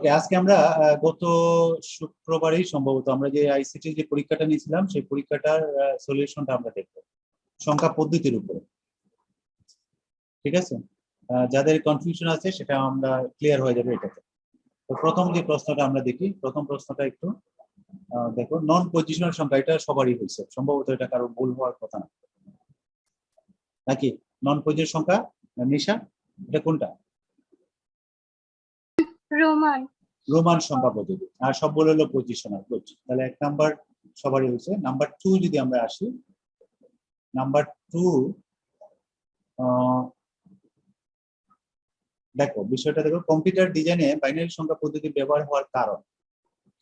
আজকে আমরা গত শুক্রবারই সম্ভবত আমরা যে আইসিটি যে পরীক্ষাটা নিয়েছিলাম সেই পরীক্ষাটার সলিউশনটা আমরা দেখব সংখ্যা পদ্ধতির উপরে। ঠিক আছে, যাদের কনফিউশন আছে সেটা আমরা ক্লিয়ার হয়ে যাবে এটাতে। তো প্রথম যে প্রশ্নটা আমরা দেখি, প্রথম প্রশ্নটা একটু দেখো, নন পজিশনাল সংখ্যা, এটা সবারই হয়েছে সম্ভবত, এটা কারো ভুল হওয়ার কথা না নাকি? নন পজিশনাল সংখ্যা নিশা, এটা কোনটা? রোমান রোমান সংখ্যা পদ্ধতি, আর সবগুলো হলো পজিশনাল। তাহলে এক নাম্বার সবারই হয়েছে। নাম্বার 2 যদি আমরা আসি, নাম্বার 2 দেখো বিষয়টা দেখো, কম্পিউটার ডিজাইনে বাইনারি সংখ্যা পদ্ধতি ব্যবহার হওয়ার কারণ,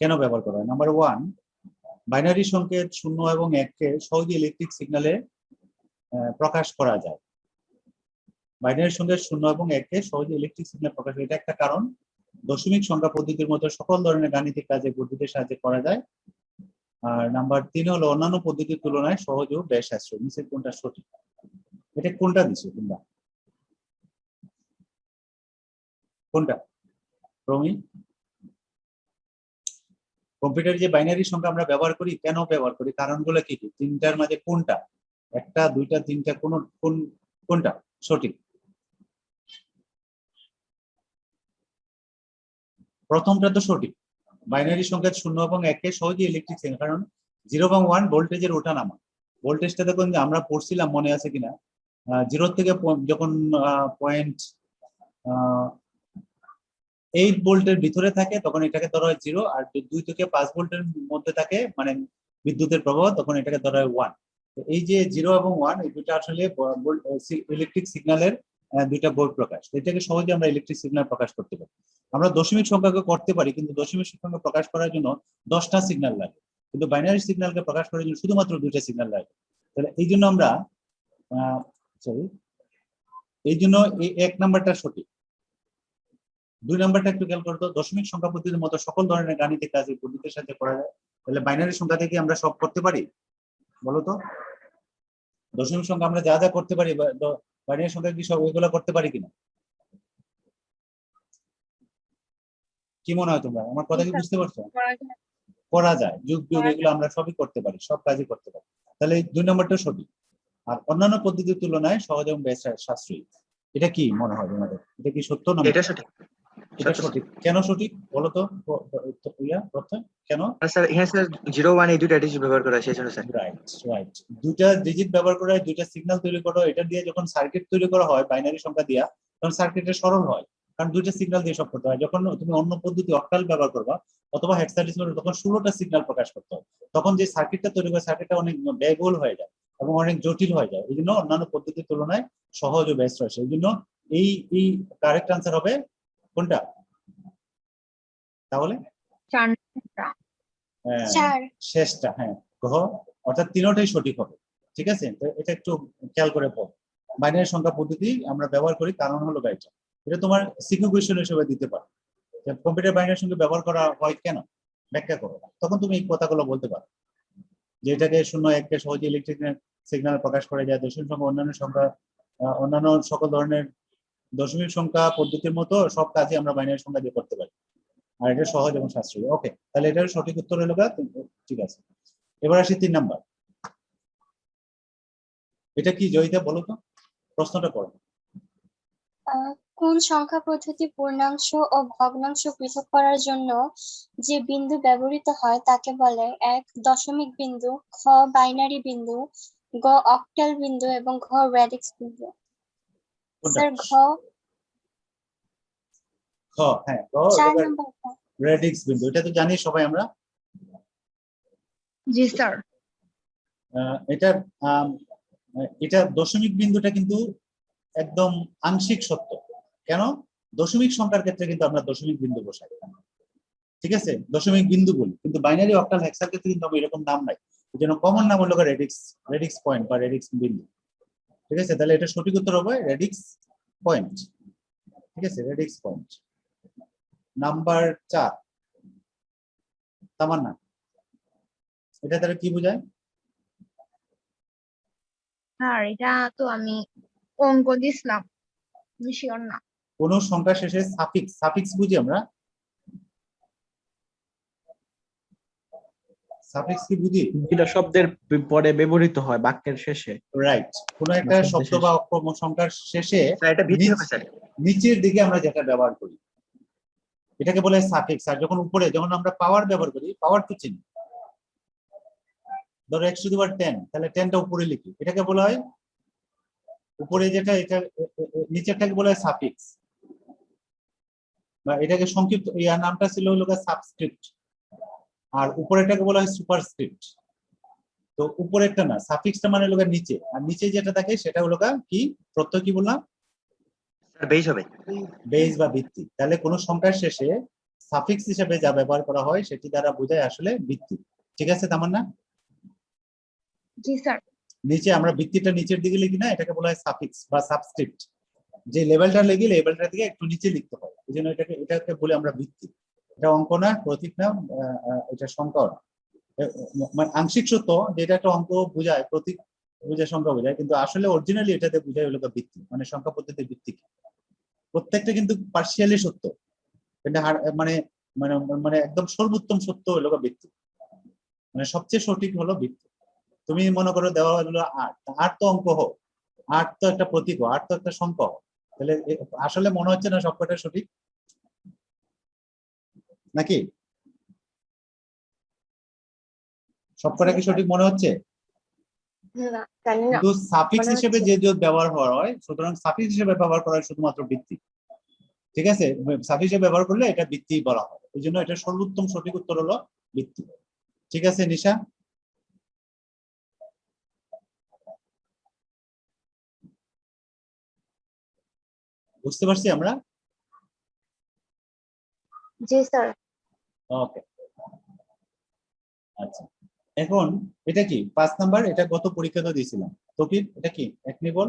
কেন ব্যবহার করা হয়? নাম্বার 1, বাইনারি সংকেত 0 এবং 1 কে সহজে ইলেকট্রিক সিগন্যালে প্রকাশ করা যায়। বাইনারি সংকেত 0 এবং 1 কে সহজে ইলেকট্রিক সিগন্যাল প্রকাশ, এটা একটা কারণ। দশমিক সংখ্যা পদ্ধতির মতো সকল ধরনের গাণিতিক কাজে পদ্ধতির সাহায্যে করা যায়। আর নাম্বার 3 হলো অন্যান্য পদ্ধতির তুলনায় সহজ ও ব্যয় সাশ্রয়ী। নিচের কোনটা সঠিক? এটা কোনটা দিছে তোমরা? কোনটা রমি? কম্পিউটারে যে বাইনারি সংখ্যা আমরা ব্যবহার করি, কেন ব্যবহার করি, কারণগুলো কি কি? তিনটার মাঝে কোনটা? একটা, দুইটা, তিনটা, কোনটা সঠিক? প্রথমটা তো সঠিক। বাইনারি সংখ্যা 0 এবং 1 কে সহজে ইলেকট্রিক সিগন্যাল, কারণ 0 এবং 1 ভোল্টেজের ওঠানামা। ভোল্টেজটা দেখুন যে আমরা পড়ছিলাম, মনে আছে কিনা, 0 থেকে যখন 0.8 ভোল্টের ভিতরে থাকে তখন এটাকে ধরা হয় 0, আর 2 থেকে 5 ভোল্টের মধ্যে থাকে মানে বিদ্যুতের প্রবাহ, তখন এটাকে ধরা হয় 1। তো এই যে 0 এবং 1 এই দুটো আসলে ইলেকট্রিক সিগন্যালের দুইটা বই প্রকাশ। এটাকে সহজে আমরা ইলেকট্রিক সিগন্যাল প্রকাশ করতে পারি। আমরা দশমিক সংখ্যাকে করতে পারি, কিন্তু দশমিক সংখ্যাকে প্রকাশ করার জন্য 10টা সিগন্যাল লাগে, কিন্তু বাইনারি সিগন্যালকে প্রকাশ করার জন্য শুধুমাত্র 2টা সিগন্যাল লাগে। তাহলে এই জন্য আমরা এই জন্য এই 1 নাম্বারটা সঠিক। 2 নাম্বারটা একটু খেয়াল করতো, দশমিক সংখ্যা পদ্ধতির মতো সকল ধরনের গাণিতিক কাজ এই পদ্ধতির সাথে করা যায়। তাহলে বাইনারি সংখ্যা থেকে আমরা সব করতে পারি? বলো তো, দশমিক সংখ্যা আমরা যা যা করতে পারি, বাইনারি সংখ্যা কি সব ওইগুলো করতে পারি কিনা? কি মনে হয় তোমরা? আমার কথা কি বুঝতে পারছো? করা যায়, যুগ যুগ এগুলো আমরা সবই করতে পারি, সব কাজই করতে পারি। তাহলে 2 নাম্বারটা সঠিক। আর অন্যান্য পদ্ধতির তুলনায় সহজ এবং ব্যয় সাশ্রয়ী, এটা কি মনে হয় তোমাদের? এটা কি সত্য না? এটা সঠিক। এটা সঠিক। কেন সঠিক বলো তো কেন? স্যার হ্যাঁ স্যার, 0 1 এই দুইটা ডিজিট ব্যবহার করা হয় সেই জন্য স্যার। রাইট, দুইটা ডিজিট ব্যবহার করা হয়, দুইটা সিগন্যাল তৈরি করা হয়। এটা দিয়ে যখন সার্কিট তৈরি করা হয় বাইনারি সংখ্যা দিয়া, তখন সার্কিটটা সরল হয়, কারণ দুইটা সিগন্যাল দিয়ে সব করতে হয়। যখন তুমি অন্য পদ্ধতি অক্টাল ব্যবহার করবা অথবা হেক্সাডেসিমাল, তখন 16টা সিগন্যাল প্রকাশ করতে হয়। তখন যে সার্কিটটা তৈরি করে, সার্কিটটা অনেক ব্যয়বহুল হয়ে যায় এবং অনেক জটিল হয়ে যায়। এই জন্য অন্যান্য পদ্ধতির তুলনায় সহজ ও ব্যস্ত হয়। এই জন্য এই এই কারেক্ট আনসার হবে কোনটা তাহলে? শেষটা, হ্যাঁ, ঘ, অর্থাৎ তিনটাই সঠিক হবে। ঠিক আছে, তো এটা একটু খেয়াল করে পড়ো। বাইনারি সংখ্যা পদ্ধতি আমরা ব্যবহার করি, কারণ হলো গাইটা, এটা তোমার সিকিউ কোয়েশ্চেন হিসেবে দিতে পারো। কম্পিউটার বাইনারি সংখ্যা ব্যবহার করা হয় কেন, ব্যাখ্যা করো, তখন তুমি এই কথাগুলো বলতে পারো যে এটাকে 0 1 কে সহজে ইলেকট্রিক সিগন্যাল প্রকাশ করা যায়। দশমিক সংখ্যা অন্যান্য সকল ধরনের দশমিক সংখ্যা পদ্ধতির মতো সব কাজই আমরা বাইনারি সংখ্যা দিয়ে করতে পারি, আর এটা সহজ এবং সাশ্রয়ী। ওকে, তাহলে এটার সঠিক উত্তর হলো ঠিক আছে। এবার আসি 3 নাম্বার। এটা কি জয়িতা বলো তো, প্রশ্নটা করো। কোন সংখ্যা পদ্ধতি পূর্ণাংশ ও ভগ্নাংশ পৃথক করার জন্য যে বিন্দু ব্যবহৃত হয় তাকে বলে? 1 দশমিক বিন্দু, খ বাইনারি বিন্দু, গ অক্টাল বিন্দু এবং ঘ রেডিক্স বিন্দু। স্যার ঘ। হ্যাঁ, 4 নাম্বার রেডিক্স বিন্দু, এটা তো জানি সবাই আমরা। জি স্যার। এটা দশমিক বিন্দুটা কিন্তু একদম আংশিক সত্য। কেন? দশমিক সংখ্যার ক্ষেত্রে কিন্তু আমরা দশমিক বিন্দু বসাই, ঠিক আছে, দশমিক বিন্দু বলি, কিন্তু বাইনারি অক্টাল হেক্সার ক্ষেত্রে কিন্তু এরকম নাম নাই। এই জন্য কমন নাম হলো রেডিক্স পয়েন্ট বা রেডিক্স বিন্দু। ঠিক আছে, তাহলে এটা সঠিক উত্তর হবে রেডিক্স পয়েন্ট। ঠিক আছে, রেডিক্স পয়েন্ট। নাম্বার 4, তামান্না, এটা তাহলে কি বোঝায়? স্যার এটা তো আমি অঙ্ক দিছিলাম, শিওর না। কোন সংখ্যা শেষে সাফিক্স বুঝি আমরা, সাফিক্স কি বুঝি? যেটা শব্দের পরে ব্যবহৃত হয় বাক্যের শেষে। রাইট, কোন একটা শব্দের শব্দ শেষে। বা অক্ষর সংখ্যার শেষে স্যার এটা ভিত্তি হবে স্যার। নিচের দিকে আমরা যেটা ব্যবহার করি এটাকে বলে সাফিক্স। আর যখন উপরে, যখন আমরা পাওয়ার ব্যবহার করি, পাওয়ার তো চিনি, ধরো x⁻10, তাহলে 10টা উপরে লিখি, এটাকে বলা হয় উপরে যেটা, এটা নিচেরটাকে বলা হয় সাফিক্স, বা এটাকে সংক্ষিপ্ত, ইয়ার নামটা ছিল হলো সাবস্ক্রিপ্ট, আর উপরেরটাকে বলা হয় সুপারস্ক্রিপ্ট। তো উপরেরটা না, সাফিক্সটা মানে হলো নিচে, আর নিচে যেটা থাকে সেটা হলো কি প্রত্যয়, কি বললাম? স্যার বেস হবে। বেস বা ভিত্তি। তাহলে কোন সংখ্যার শেষে সাফিক্স হিসেবে যা ব্যবহার করা হয় সেটি দ্বারা বোঝায় আসলে ভিত্তি। ঠিক আছে তামান্না? জি স্যার। নিচে আমরা ভিত্তিটা নিচের দিকে লিখি না, এটাকে বলা হয় সাফিক্স বা সাবস্ক্রিপ্ট। যে লেভেলটা লিখি, লেভেলটা থেকে একটু নিচে লিখতে হয়, এই জন্য এটাকে বলে আমরা ভিত্তি। এটা অঙ্ক না, প্রতীক না, এটা সংখ্যা না। মানে আংশিক সত্য যে এটা একটা অঙ্ক বোঝায়, প্রতীক বোঝায়, সংখ্যা বোঝায়, কিন্তু আসলে অরিজিনালি এটাতে বোঝায় হলো ভিত্তি, মানে সংখ্যা পদ্ধতির ভিত্তি। প্রত্যেকটা কিন্তু পার্সিয়ালি সত্য, এটা মানে মানে মানে একদম সর্বোত্তম সত্য হলো ভিত্তি, মানে সবচেয়ে সঠিক হলো ভিত্তি। তুমি মনে করো দেওয়া হলো 8, 8 তো অঙ্ক হোক, 8 তো একটা প্রতীক, 8 তো একটা সংখ্যা, তাহলে আসলে মনে হচ্ছে না সবকটা সঠিক নাকি? সবকটা কি সঠিক মনে হচ্ছে? না জানি না। কিন্তু সাফিক্স মনে হিসেবে হচ্ছে। যে ব্যবহার হয়, সুতরাং সাফিক্স হিসেবে ব্যবহার করা হয় শুধুমাত্র ভিত্তি। ঠিক আছে, সাফিক্স হিসেবে ব্যবহার করলে এটা ভিত্তি বলা হয়, এই জন্য এটা সর্বোত্তম সঠিক উত্তর হলো ভিত্তি। ঠিক আছে নিশা? বুঝতে পারছি আমরা? জি স্যার। ওকে, আচ্ছা। এখন এটা কি 5 নাম্বার, এটা গত পরীক্ষাতে দিয়েছিলাম। তৌকির এটা কি এক নিবল?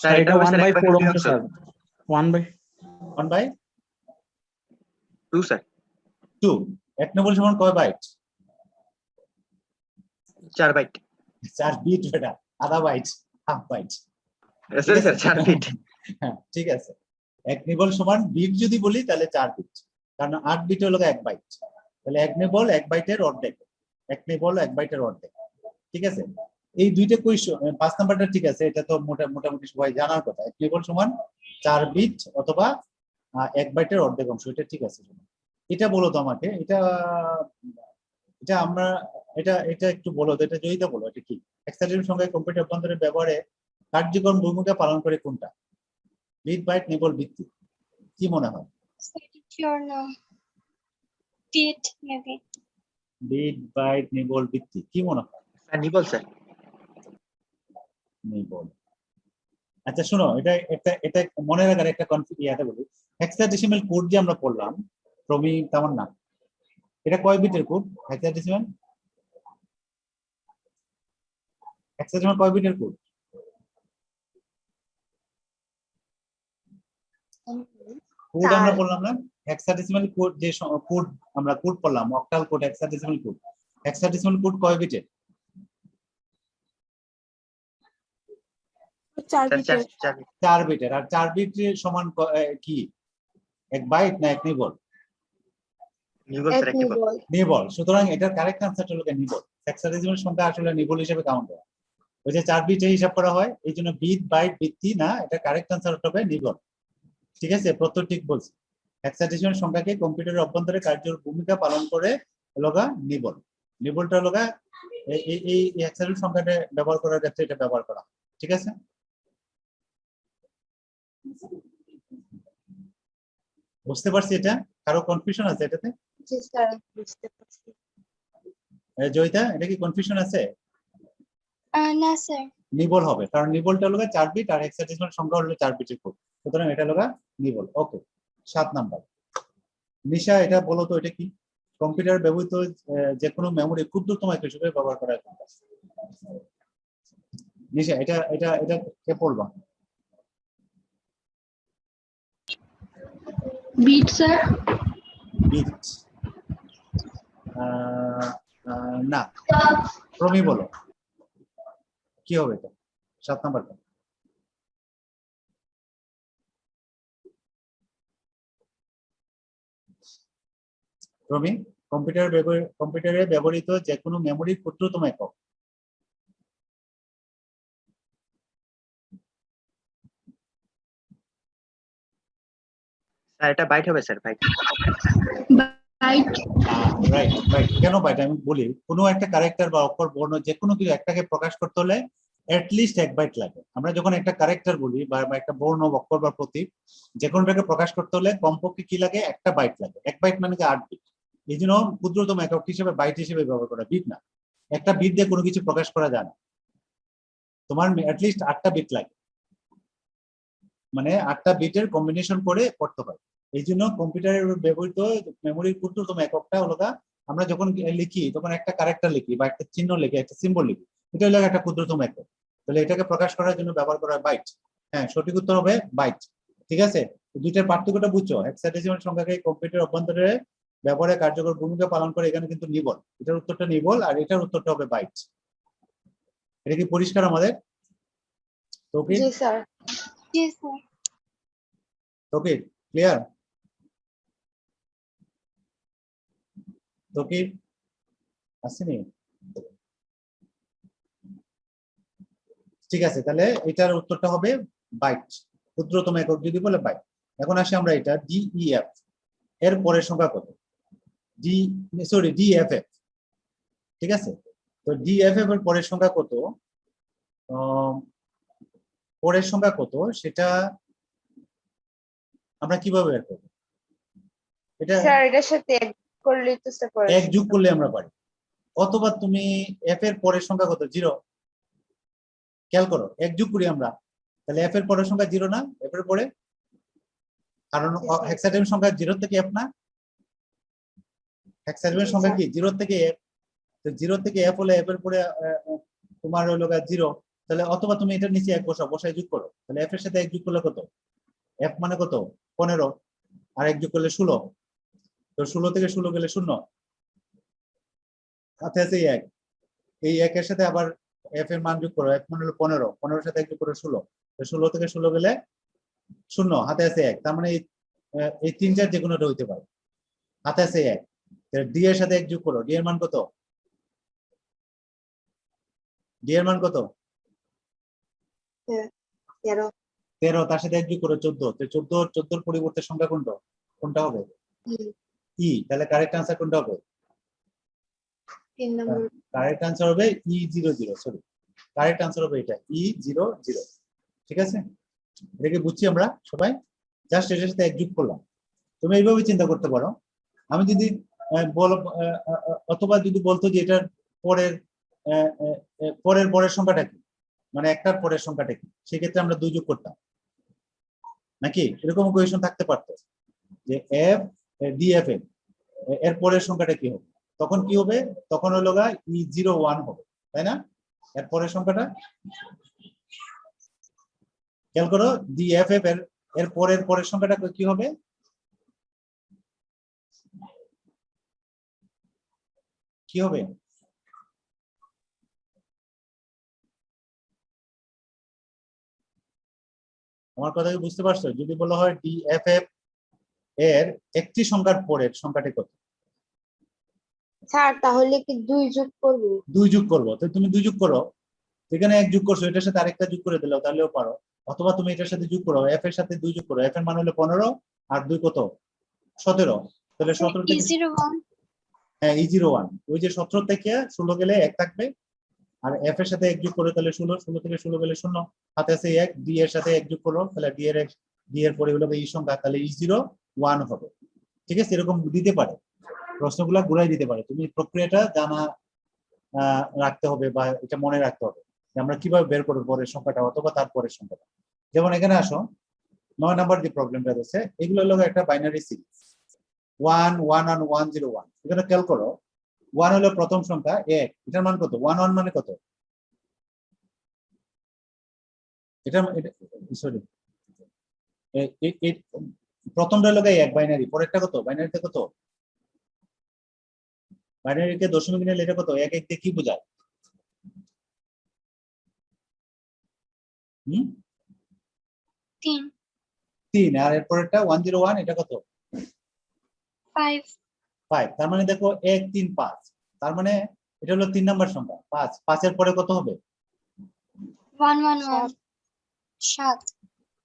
স্যার এটা এটা হবে 1/4 স্যার অংশ স্যার। 1/2 স্যার। 2। এক নিবল সমান কয় বাইট? 4 বাইট। 4 বিট, এটা আধা byte, half byte. Sorry sir 4 bit. হ্যাঁ ঠিক আছে, এক নিবল সমান বিট যদি বলি তাহলে 4 বিট, কারণ 8 বিট হলো 1 বাইট, তাহলে এক নিবল 1 বাইটের অর্ধেক, এক নিবল 1 বাইটের অর্ধেক। ঠিক আছে, এই দুইটা কোয়েশ্চন, 5 নাম্বারটা ঠিক আছে, এটা তো মোটামুটি সবাই জানার কথা। এক নিবল সমান 4 বিট অথবা 1 বাইটের অর্ধেক অংশ, এটা ঠিক আছে। এটা বলো তো আমাকে, এটা এটা আমরা এটা এটা একটু বলো তো, এটা জয়িতা বলো, এটা কি? হেক্সাডেসিমাল সংখ্যায় কম্পিউটার অভ্যন্তরের ব্যবহারে কার্যকর ভূমিকা পালন করে কোনটা? বিট, বাইট, নিবল, ভিত্তি, কি মনে হয়? Sure, no. Bit, maybe. Bit, byte, nibble, ভিত্তি, কি মনে হয়? Sir nibble sir. নিবল। আচ্ছা শোনো, এটা এটা এটা মনে রাখার একটা কনফিউশন বলি। হেক্সাডেসিমাল কোড যে আমরা পড়লাম, প্রমি তেমন না, এটা কয় বিটের কোড? হেক্সাডেসিমাল হেক্সাডেসিমাল কয় বিটের কোড? কোড আমরা বললাম না, হেক্সাডেসিমাল কোড যে কোড আমরা কোড পড়লাম, octal code, hexadecimal code. Hexadecimal code কয় বিটের? 4 বিট। 4 বিটের। আর 4 বিট সমান কি 1 বাইট না 1 nibble? Nibble sir, 1 nibble. Nibble. সুতরাং এটার কারেক্ট আনসারটা হলো নিবল। হেক্সাডেসিমাল সংখ্যা আসলে নিবল হিসেবে কাউন্ট হয়, ওই যে 4 বিটে হিসাব করা হয়, এই জন্য বিট, বাইট, ভিত্তি না, এটা কারেক্ট আনসার হবে নিবল। ঠিক আছে, প্রত্যয় ঠিক বলছি। হেক্সাডেসিমাল সংখ্যাকে কম্পিউটারের অভ্যন্তরে কার্যকর ভূমিকা পালন করে লগা নিবল। নিবলটা লগা এই হেক্সাডেসিমাল সংখ্যাটা ব্যবহার করার ক্ষেত্রে এটা ব্যবহার করা হয়। ঠিক আছে, বুঝতে পারছি। এটা কারো কনফিউশন আছে এটাতে? জি স্যার বুঝতে পারছি। জয়িতা, এটা কি কনফিউশন আছে? না স্যার। নিবল হবে, কারণ নিবলটা হলো 4 বিট আর হেক্সাডেসিমাল সংখ্যা হলো 4 বিটের কোড, সুতরাং এটা হলো নিবল। ওকে, 7 নাম্বার। নিশা এটা বলো তো, এটা কি? কম্পিউটার ব্যবহৃত যে কোনো মেমোরি ক্ষুদ্রতম এক হিসেবে ব্যবহার করা হয় কোনটা? নিশা এটা এটা এটা কে পড়বা? Bit sir. বিট না, প্রমি বলো কি হবে এটা 7 নাম্বারটা? রমি, কম্পিউটারে ব্যবহৃত যে কোনো মেমোরির ক্ষুদ্রতম একক। স্যার এটা বাইট হবে sir, byte. Byte. Right right. কেন বাইট? আমি বলি, কোনো একটা ক্যারেক্টার বা অক্ষর, বর্ণ যে কোনো কিছু একটাকে প্রকাশ করতে হলে অ্যাটলিস্ট 1 বাইট লাগে। আমরা যখন একটা ক্যারেক্টার বলি বা একটা বর্ণ, অক্ষর বা প্রতীক, যে কোনোটাকে প্রকাশ করতে হলে কমপক্ষে কি লাগে? 1টা বাইট লাগে। 1 বাইট মানে কি 8 বিট। এই জন্য ক্ষুদ্রতম একক হিসেবে বাইট হিসেবে ব্যবহার করা, বিট না। একটা বিট দিয়ে কোনো কিছু প্রকাশ করা যায় না। তোমার অ্যাটলিস্ট 8টা বিট লাগে, মানে 8টা বিটের কম্বিনেশন করে করতে হয়। এই জন্য কম্পিউটারের ব্যবহৃত মেমোরির ক্ষুদ্রতম এককটা হলো, আমরা যখন লিখি তখন একটা ক্যারেক্টার লিখি বা একটা চিহ্ন লিখি, একটা সিম্বল লিখি, এটা হলো একটা ক্ষুদ্রতম একক। তাহলে এটাকে প্রকাশ করার জন্য ব্যবহার করা হয় বাইট। হ্যাঁ, সঠিক উত্তর হবে বাইট। ঠিক আছে, দুইটার পার্থক্যটা বুঝছো? হেক্সাডেসিমাল সংখ্যাকে কম্পিউটার অভ্যন্তরে ব্যবহারে কার্যকর ভূমিকা পালন করে, এখানে কিন্তু নিবল। এটার উত্তরটা নিবল আর এটার উত্তরটা হবে বাইট। এটা কি পরিষ্কার আমাদের? তোকে জি স্যার। জি স্যার। তোকে ক্লিয়ার? তোকে আসেনি? ঠিক আছে, তাহলে এটার উত্তরটা হবে বাইট। ক্ষুদ্রতম একক যদি বলে বাইট। এখন আসি আমরা এটা ডিইএফ এর পরের সংখ্যা কত? ডিএফএফ। ঠিক আছে, তো ডিএফএফ এর পরের সংখ্যা কত? পরের সংখ্যা কত সেটা আমরা কিভাবে বের করব? এটা স্যার এটার সাথে এক করলেই তো স্যার পরে এক যোগ করলে আমরা পারি, অথবা তুমি এফ এর পরের সংখ্যা কত? 0। খেয়াল করো, এক যোগ করি আমরা, তাহলে এফ এর পরের সংখ্যা 0 না? এফ এর পরে, কারণ হেক্সাডেসিমাল সংখ্যা 0 থেকে এফ না? হেক্সাডেসিমাল সংখ্যা কি 0 থেকে এফ? তো 0 থেকে এফ হলে এফ এর পরে তোমার হলো 0। তাহলে অথবা তুমি এটার নিচে 1 বসায় যোগ করো, তাহলে এফ এর সাথে 1 যোগ করলে কত? এফ মানে কত? 15, আর 1 যোগ করলে 16। তো 16 থেকে 16 গেলে 0, সাথে আছে 1। এই 1 এর সাথে আবার এফ এর মান যোগ করো, এফ মানে হলো 15, 15 এর সাথে 1 যোগ করো 16। তো 16 থেকে 16 গেলে 0, হাতে আছে 1। তার মানে এই 3টার যে কোনোটা হইতে পারে, হাতে আছে 1। ডি এর সাথে 1 যোগ করো, ডি এর মান কত? ডি এর মান কত? 13। 13, তার সাথে 1 যোগ করো 14। তো 14 পরিবর্তে সংখ্যা কোনটা হবে? ই। তাহলে কারেক্ট আনসার কোনটা হবে? 3 নম্বর। কারেক্ট আনসার হবে E00। সরি, কারেক্ট আনসার হবে এটা E00। ঠিক আছে, এটাকে বুঝছি আমরা সবাই। জাস্ট এটার সাথে 1 যোগ করলাম। তুমি এইভাবে চিন্তা করতে পারো, আমি যদি অথবা যদি বলতো যে এটার পরের পরের সংখ্যাটা কি, মানে একটার পরের সংখ্যাটা কি, সেক্ষেত্রে আমরা 2 যোগ করতাম নাকি? এরকম কোয়েশন থাকতে পারতো যে এফ ডিএফএফ এর পরের সংখ্যাটা কি হবে, তখন কি হবে? তখন হলো E01 হবে, তাই না? এর পরের সংখ্যাটা খেয়াল করো, ডিএফএফ এর পরের সংখ্যাটা কি হবে? কি হবে? আমার কথা কি বুঝতে পারছো? যদি বলা হয় ডিএফএফ এর একটি সংখ্যার পরের সংখ্যাটি কত? স্যার তাহলে কি 2 যোগ করব? 2 যোগ করবো, তো তুমি 2 যোগ করো। এখানে 1 যোগ করছো, এটার সাথে আরেকটা যোগ করে দিলেও তাহলেও পারো। অথবা তুমি এটার সাথে যোগ করো, এফ এর সাথে 2 যোগ করো, এফ এর মান হলো 15 আর 2 কত? 17। তাহলে 17 থেকে E01। হ্যাঁ E01, ওই যে 17 থেকে 16 গেলে 1 থাকবে, আর এফ এর সাথে 1 যোগ করে তাহলে 16, 16 থেকে 16 গেলে 0, হাতে আছে 1। ডি এর সাথে 1 যোগ করো, তাহলে ডি এর পরে হলো ই সংখ্যা, তাহলে E01 হবে। ঠিক আছে, এরকম দিতে পারে, প্রশ্নগুলো ঘুরাই দিতে পারে। তুমি প্রক্রিয়াটা জানা রাখতে হবে বা এটা মনে রাখতে হবে যে আমরা কিভাবে বের করবো পরের সংখ্যাটা অথবা তার পরের সংখ্যাটা। যেমন এখানে আসো, 9 নাম্বার যে প্রবলেমটা আছে, এগুলো হলো একটা বাইনারি সিরিজ 1 1 and 101। এখানে খেয়াল করো, 1 হলো প্রথম সংখ্যা 1, এটার মান কত? 11 মানে কত? এটা সরি, প্রথমটা হলো 1 বাইনারি, পরেরটা কত? বাইনারিতে কত? বাইনারিতে দশমিক নিলে এটা কত? 1 1 দিয়ে কি বোঝায়? 3। 3। আর এর পরেরটা 101, এটা কত? 5। 5, তার মানে দেখো 1 3 5, তার মানে এটা হলো 3 নাম্বার সংখ্যা 5, 5 এর পরে কত হবে? 111 7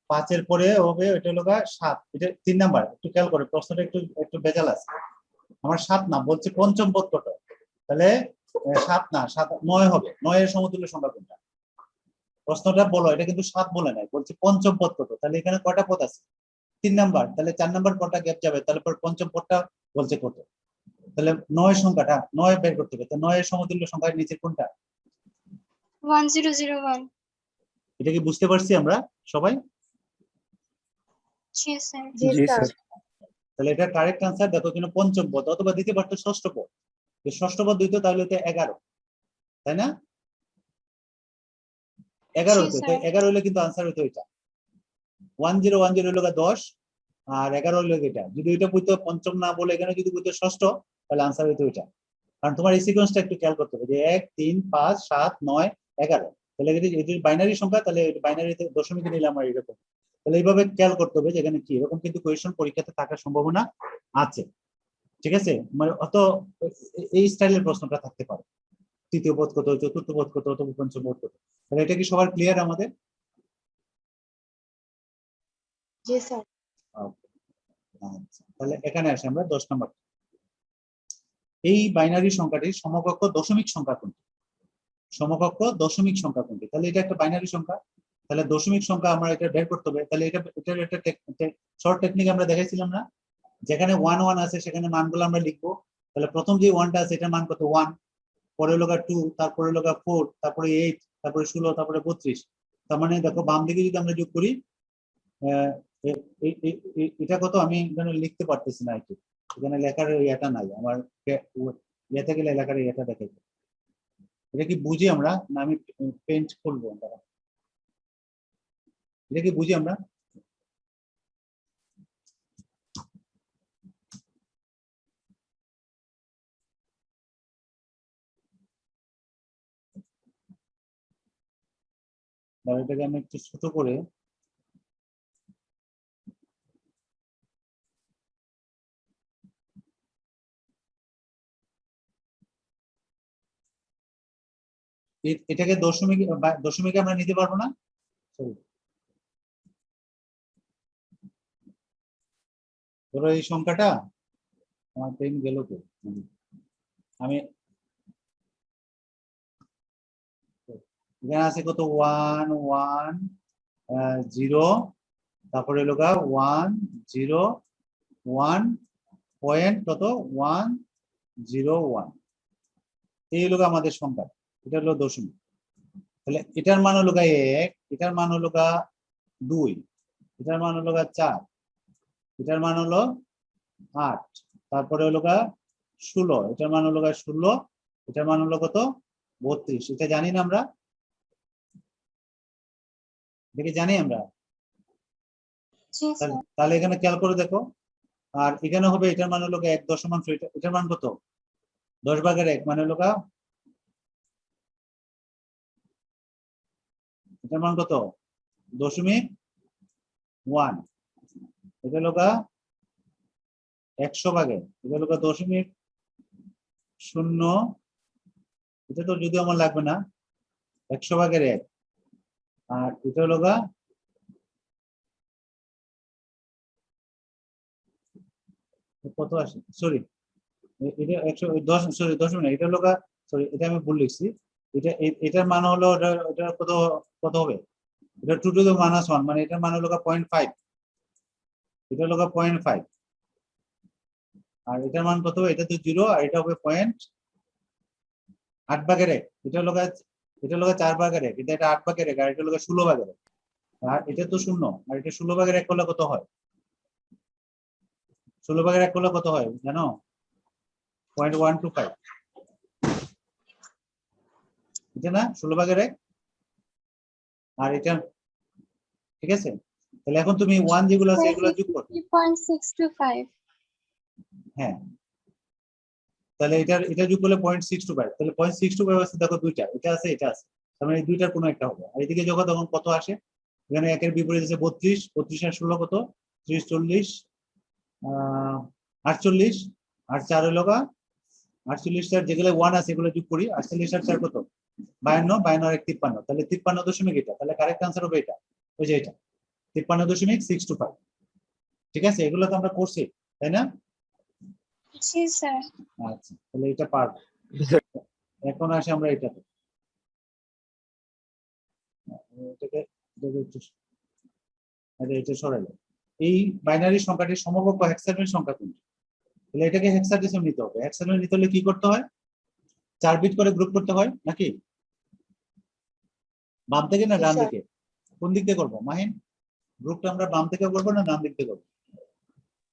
5 এর পরে হবে এটা হলো 7, এটা 3 নাম্বার। একটু খেয়াল করে, প্রশ্নটা একটু একটু ভেজাল আছে। আমার 7 না, বলছে পঞ্চম পদ কত, তাহলে 7 না, 7 9 হবে। 9 এর সমতুল্য সংখ্যা কোনটা? প্রশ্নটা বলো, এটা কিন্তু 7 বলে নাই, বলছে পঞ্চম পদ কত। তাহলে এখানে কয়টা পদ আছে? 3 নাম্বার, তাহলে 4 নাম্বার পদটা গ্যাপ যাবে, তাহলে পর পঞ্চম পদটা বলছে কত, তাহলে 9 সংখ্যাটা 9 বের করতে হবে। তো 9 এর সমতুল্য সংখ্যার নিচে কোনটা? 1001 এটা কি বুঝতে পারছি আমরা সবাই? জি স্যার জি জি স্যার। স্যার। তাহলে এটা কারেক্ট আনসার। দেখো কিন্তু পঞ্চম পদ, অথবা দিতে পারতো ষষ্ঠ পদ। যে ষষ্ঠ পদ দিত তাহলে এটা 11, তাই না? 11 জি হতো, স্যার তাই 11 হলে কিন্তু আনসার হতো এটা। 1010 হলো 10 আর 11 হলো এটা। যদি এটা বুঝতো পঞ্চম না বলে এখানে যদি বুঝতো ষষ্ঠ, তাহলে আনসার হতো এটা। কারণ তোমার এই সিকোয়েন্সটা একটু খেয়াল করতে হবে যে 1 3 5 7 9 11, তাহলে এটি বাইনারি সংখ্যা, তাহলে বাইনারিতে দশমিকে নিলে আমার এরকম। তাহলে এইভাবে খেয়াল করতে হবে যে এখানে কি এরকম কিন্তু কোয়েশ্চন পরীক্ষাতে থাকার সম্ভাবনা আছে। ঠিক আছে, মানে অত এই স্টাইলের প্রশ্নটা থাকতে পারে। তৃতীয় পদ কত, চতুর্থ পদ কত, অথবা পঞ্চম পদ কত। তাহলে এটা কি সবার ক্লিয়ার আমাদের? জি স্যার। আচ্ছা, তাহলে এখানে আসি আমরা 10 নম্বর। এই বাইনারি সংখ্যাটির সমকক্ষ দশমিক সংখ্যা কোনটি? সমকক্ষ দশমিক সংখ্যা কোনটি? তাহলে এটা একটা বাইনারি সংখ্যা, তাহলে দশমিক সংখ্যা আমরা এটা বের করতে হবে। তাহলে এটার একটা শর্ট টেকনিক আমরা দেখাইছিলাম না, যেখানে 1 1 আছে সেখানে মানগুলো আমরা লিখবো। তাহলে প্রথম যে 1টা আছে এটার মান কত? 1, পরে লগা 2, তারপরে লগা 4, তারপরে 8, তারপরে 16, তারপরে 32। তার মানে দেখো বাম দিকে যদি আমরা যোগ করি, এটা কত আমি এখানে লিখতে পারতেছি না, একটু এখানে লেখার ইয়েটা নাই আমার, ইয়েতে গেলে লেখার ইয়েটা দেখে। এটা কি বুঝি আমরা না আমি পেন্ট খুলবো? এটা কি বুঝি আমরা? এটাকে আমি একটু ছোট করে এটাকে দশমিকে আমরা নিতে পারবো না। Sorry, ধরো এই সংখ্যাটা, আমার পেন গেল তো, আমি এখানে আছে কত 1 1 0, তারপরে হলো 1 0 1 পয়েন্ট কত 1 0 1, এই হলো আমাদের সংখ্যা। এটা হলো দশমিক। তাহলে এটার মান হলো 1, এটার মান হলো 2, এটার মান হলো 4, এটার মান হলো 8, তারপরে হলো 16, এটার মান হলো 16, এটার মান হলো কত 32। এটা জানি না আমরা? দেখে জানি আমরা? জি স্যার তাহলে এখানে খেয়াল করে দেখো, আর এখানে হবে এটার মান হলো 1 দশমাংশ, এটার মান কত 10 ভাগের 1 মানে হলো এটার মান কত 0.1, এটা হলো 100 ভাগের, এটা হলো 0.0, এটা তো যদি আমার লাগবে না 100 ভাগের 1, আর এটা হলো কত আসে, সরি এটা 110, সরি 10 না, এটা হলো সরি এটা আমি ভুল লিখছি। এটার মান হলো এটা কত কত হবে, এটা 2 টু দ্য -1, মানে এটার মান হলো 0.5, এটা হলো 0.5, আর এটার মান কত হবে, এটা তো 0 আর এটা হবে 0.8 ভাগের 1, এটা হলো 4 ভাগের 1, এটা 8 ভাগের 1, আর এটা হলো 16 ভাগের 1, আর এটা তো 0, আর এটা 16 ভাগের 1 করলে কত হয়, 16 ভাগের 1 করলে কত হয় জানো? 0.125, এটা না 16 ভাগের 1, আর এটা ঠিক আছে। তাহলে এখন তুমি 1 যেগুলো আছে এগুলো যোগ করো। 3.625 হ্যাঁ, তাহলে এটা যোগ করলে 0.625, তাহলে 0.625 আছে দেখো দুইটা, এটা আছে এটা আছে, তার মানে এই দুইটার কোনো একটা হবে। আর এদিকে যখন তখন কত আসে, এখানে একের বিপরীত আছে 32, 32 আর 16 কত 30 40 48, আর 4 হলো 48 4 যেগুলো 1 আছে এগুলো যোগ করি, 48 আর 4 কত, 52, 52 আর 1 53, তাহলে 53 দশমিক এটা, তাহলে কারেক্ট আনসার হবে এটা, ওই যে এটা 53.625। ঠিক আছে, এগুলো তো আমরা করছি তাই না? জি স্যার। আচ্ছা, তাহলে এটা পারবো। এখন আসি আমরা এটাতে, এটাকে এটা সরাইলো। এই বাইনারি সংখ্যাটির সমকক্ষ হেক্সাডেসিমাল সংখ্যা কোনটি? তাহলে এটাকে হেক্সাডেসিমাল নিতে হবে। হেক্সাডেসিমাল নিতে হলে কি করতে হয়? 4 বিট করে গ্রুপ করতে হয় নাকি? বাম থেকে না জি, ডান স্যার। দিকে? কোন দিক থেকে করবো মাহিন? গ্রুপটা আমরা বাম থেকে করবো না ডান দিক থেকে করবো?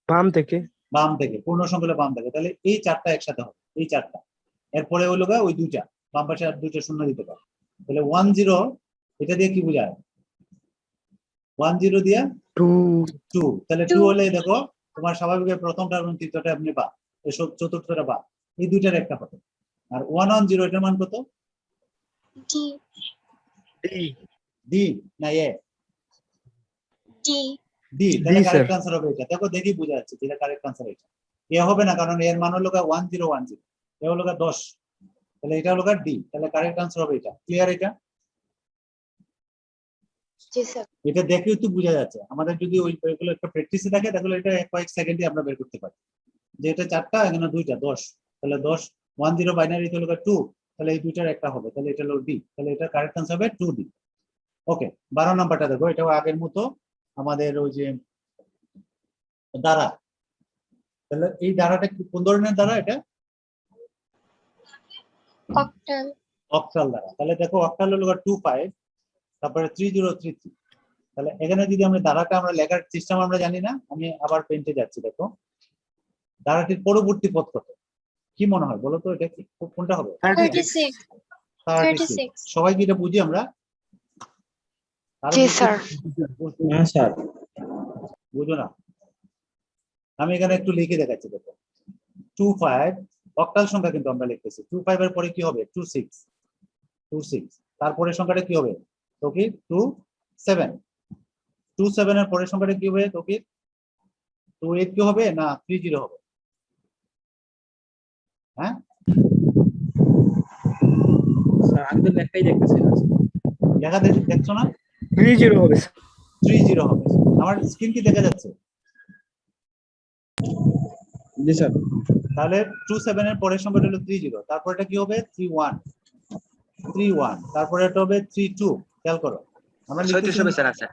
বাম থেকে। বাম থেকে, পূর্ণ সংখ্যা বাম থেকে। তাহলে এই 4টা একসাথে হবে, এই 4টা। এরপরে হলো ওই 2টা, বাম পাশে আর 2টা শূন্য দিতে পারে। তাহলে 1 0, এটা দিয়ে কি বোঝায়? 1 0 দিয়ে 2, তাহলে 2 Two. হলে দেখো তোমার স্বাভাবিক প্রথমটা এবং তৃতীয়টা আপনি বা চতুর্থটা বা, এই দুইটার একটা হবে। আর 1 1 0 এটার মান কত? ডি। ডি না এ? ডি। ডি, তাহলে স্যার। কারেক্ট আনসার হবে এটা। দেখো দেখি বোঝা যাচ্ছে যেটা কারেক্ট আনসার এটা। এ হবে না, কারণ এর মান হলো 1 0 1 0, এ হলো 10, তাহলে এটা হলো ডি, তাহলে কারেক্ট আনসার হবে এটা। ক্লিয়ার এটা? জি স্যার। এটা দেখেও তো বোঝা যাচ্ছে। আমাদের যদি ওইগুলো একটা প্র্যাকটিসে থাকে তাহলে এটা কয়েক সেকেন্ডে আমরা বের করতে পারি যে এটা 4টা, এখানে 2টা, 10, তাহলে 10 1 0 বাইনারি হলো 2, তাহলে এই দুইটার একটা হবে, তাহলে এটা হলো ডি, তাহলে এটা কারেক্ট আনসার হবে 2D। ওকে, 12 নাম্বারটা দেখো, এটাও আগের মতো আমাদের ওই যে দ্বারা। তাহলে এই দ্বারাটা কোন ধরনের দ্বারা? এটা অক্টাল। অক্টাল দ্বারা। তাহলে দেখো অক্টাল হলো 25, তারপরে 3033। তাহলে এখানে যদি আমরা দ্বারাটা আমরা লেখার সিস্টেম আমরা জানি না, আমি আবার পেন্টে যাচ্ছি। দেখো দ্বারাটির পরবর্তী পদ কত, কি মনে হয় বলো তো? এটা কোনটা হবে? 36। 36। সবাই কি এটা বুঝি আমরা? আরো জি বুঝতে- স্যার। না স্যার। বুঝো না? আমি এখানে একটু লিখে দেখাচ্ছি। দেখো 25 অক্টাল সংখ্যা কিন্তু আমরা লিখতেছি। 25 এর পরে কি হবে? 26, 26। তারপরে সংখ্যাটা কি হবে? তো কি 27, 27 এর পরের সংখ্যাটা কি হবে? তো কি 28 কি হবে না 30 হবে? হ্যাঁ, স্যার আমি তো লেখাই দেখতেছি না। লেখা দেখছো না? 30 হবে। 30 হবে। আমার স্ক্রিন কি দেখা যাচ্ছে? জি স্যার। তাহলে 27 এর পরের সংখ্যাটা হলো 30, তারপরটা কি হবে? 31, 31, তারপরে এটা হবে 32। খেয়াল করো, আমরা 36 লিখতেছি হবে স্যার। আচ্ছা,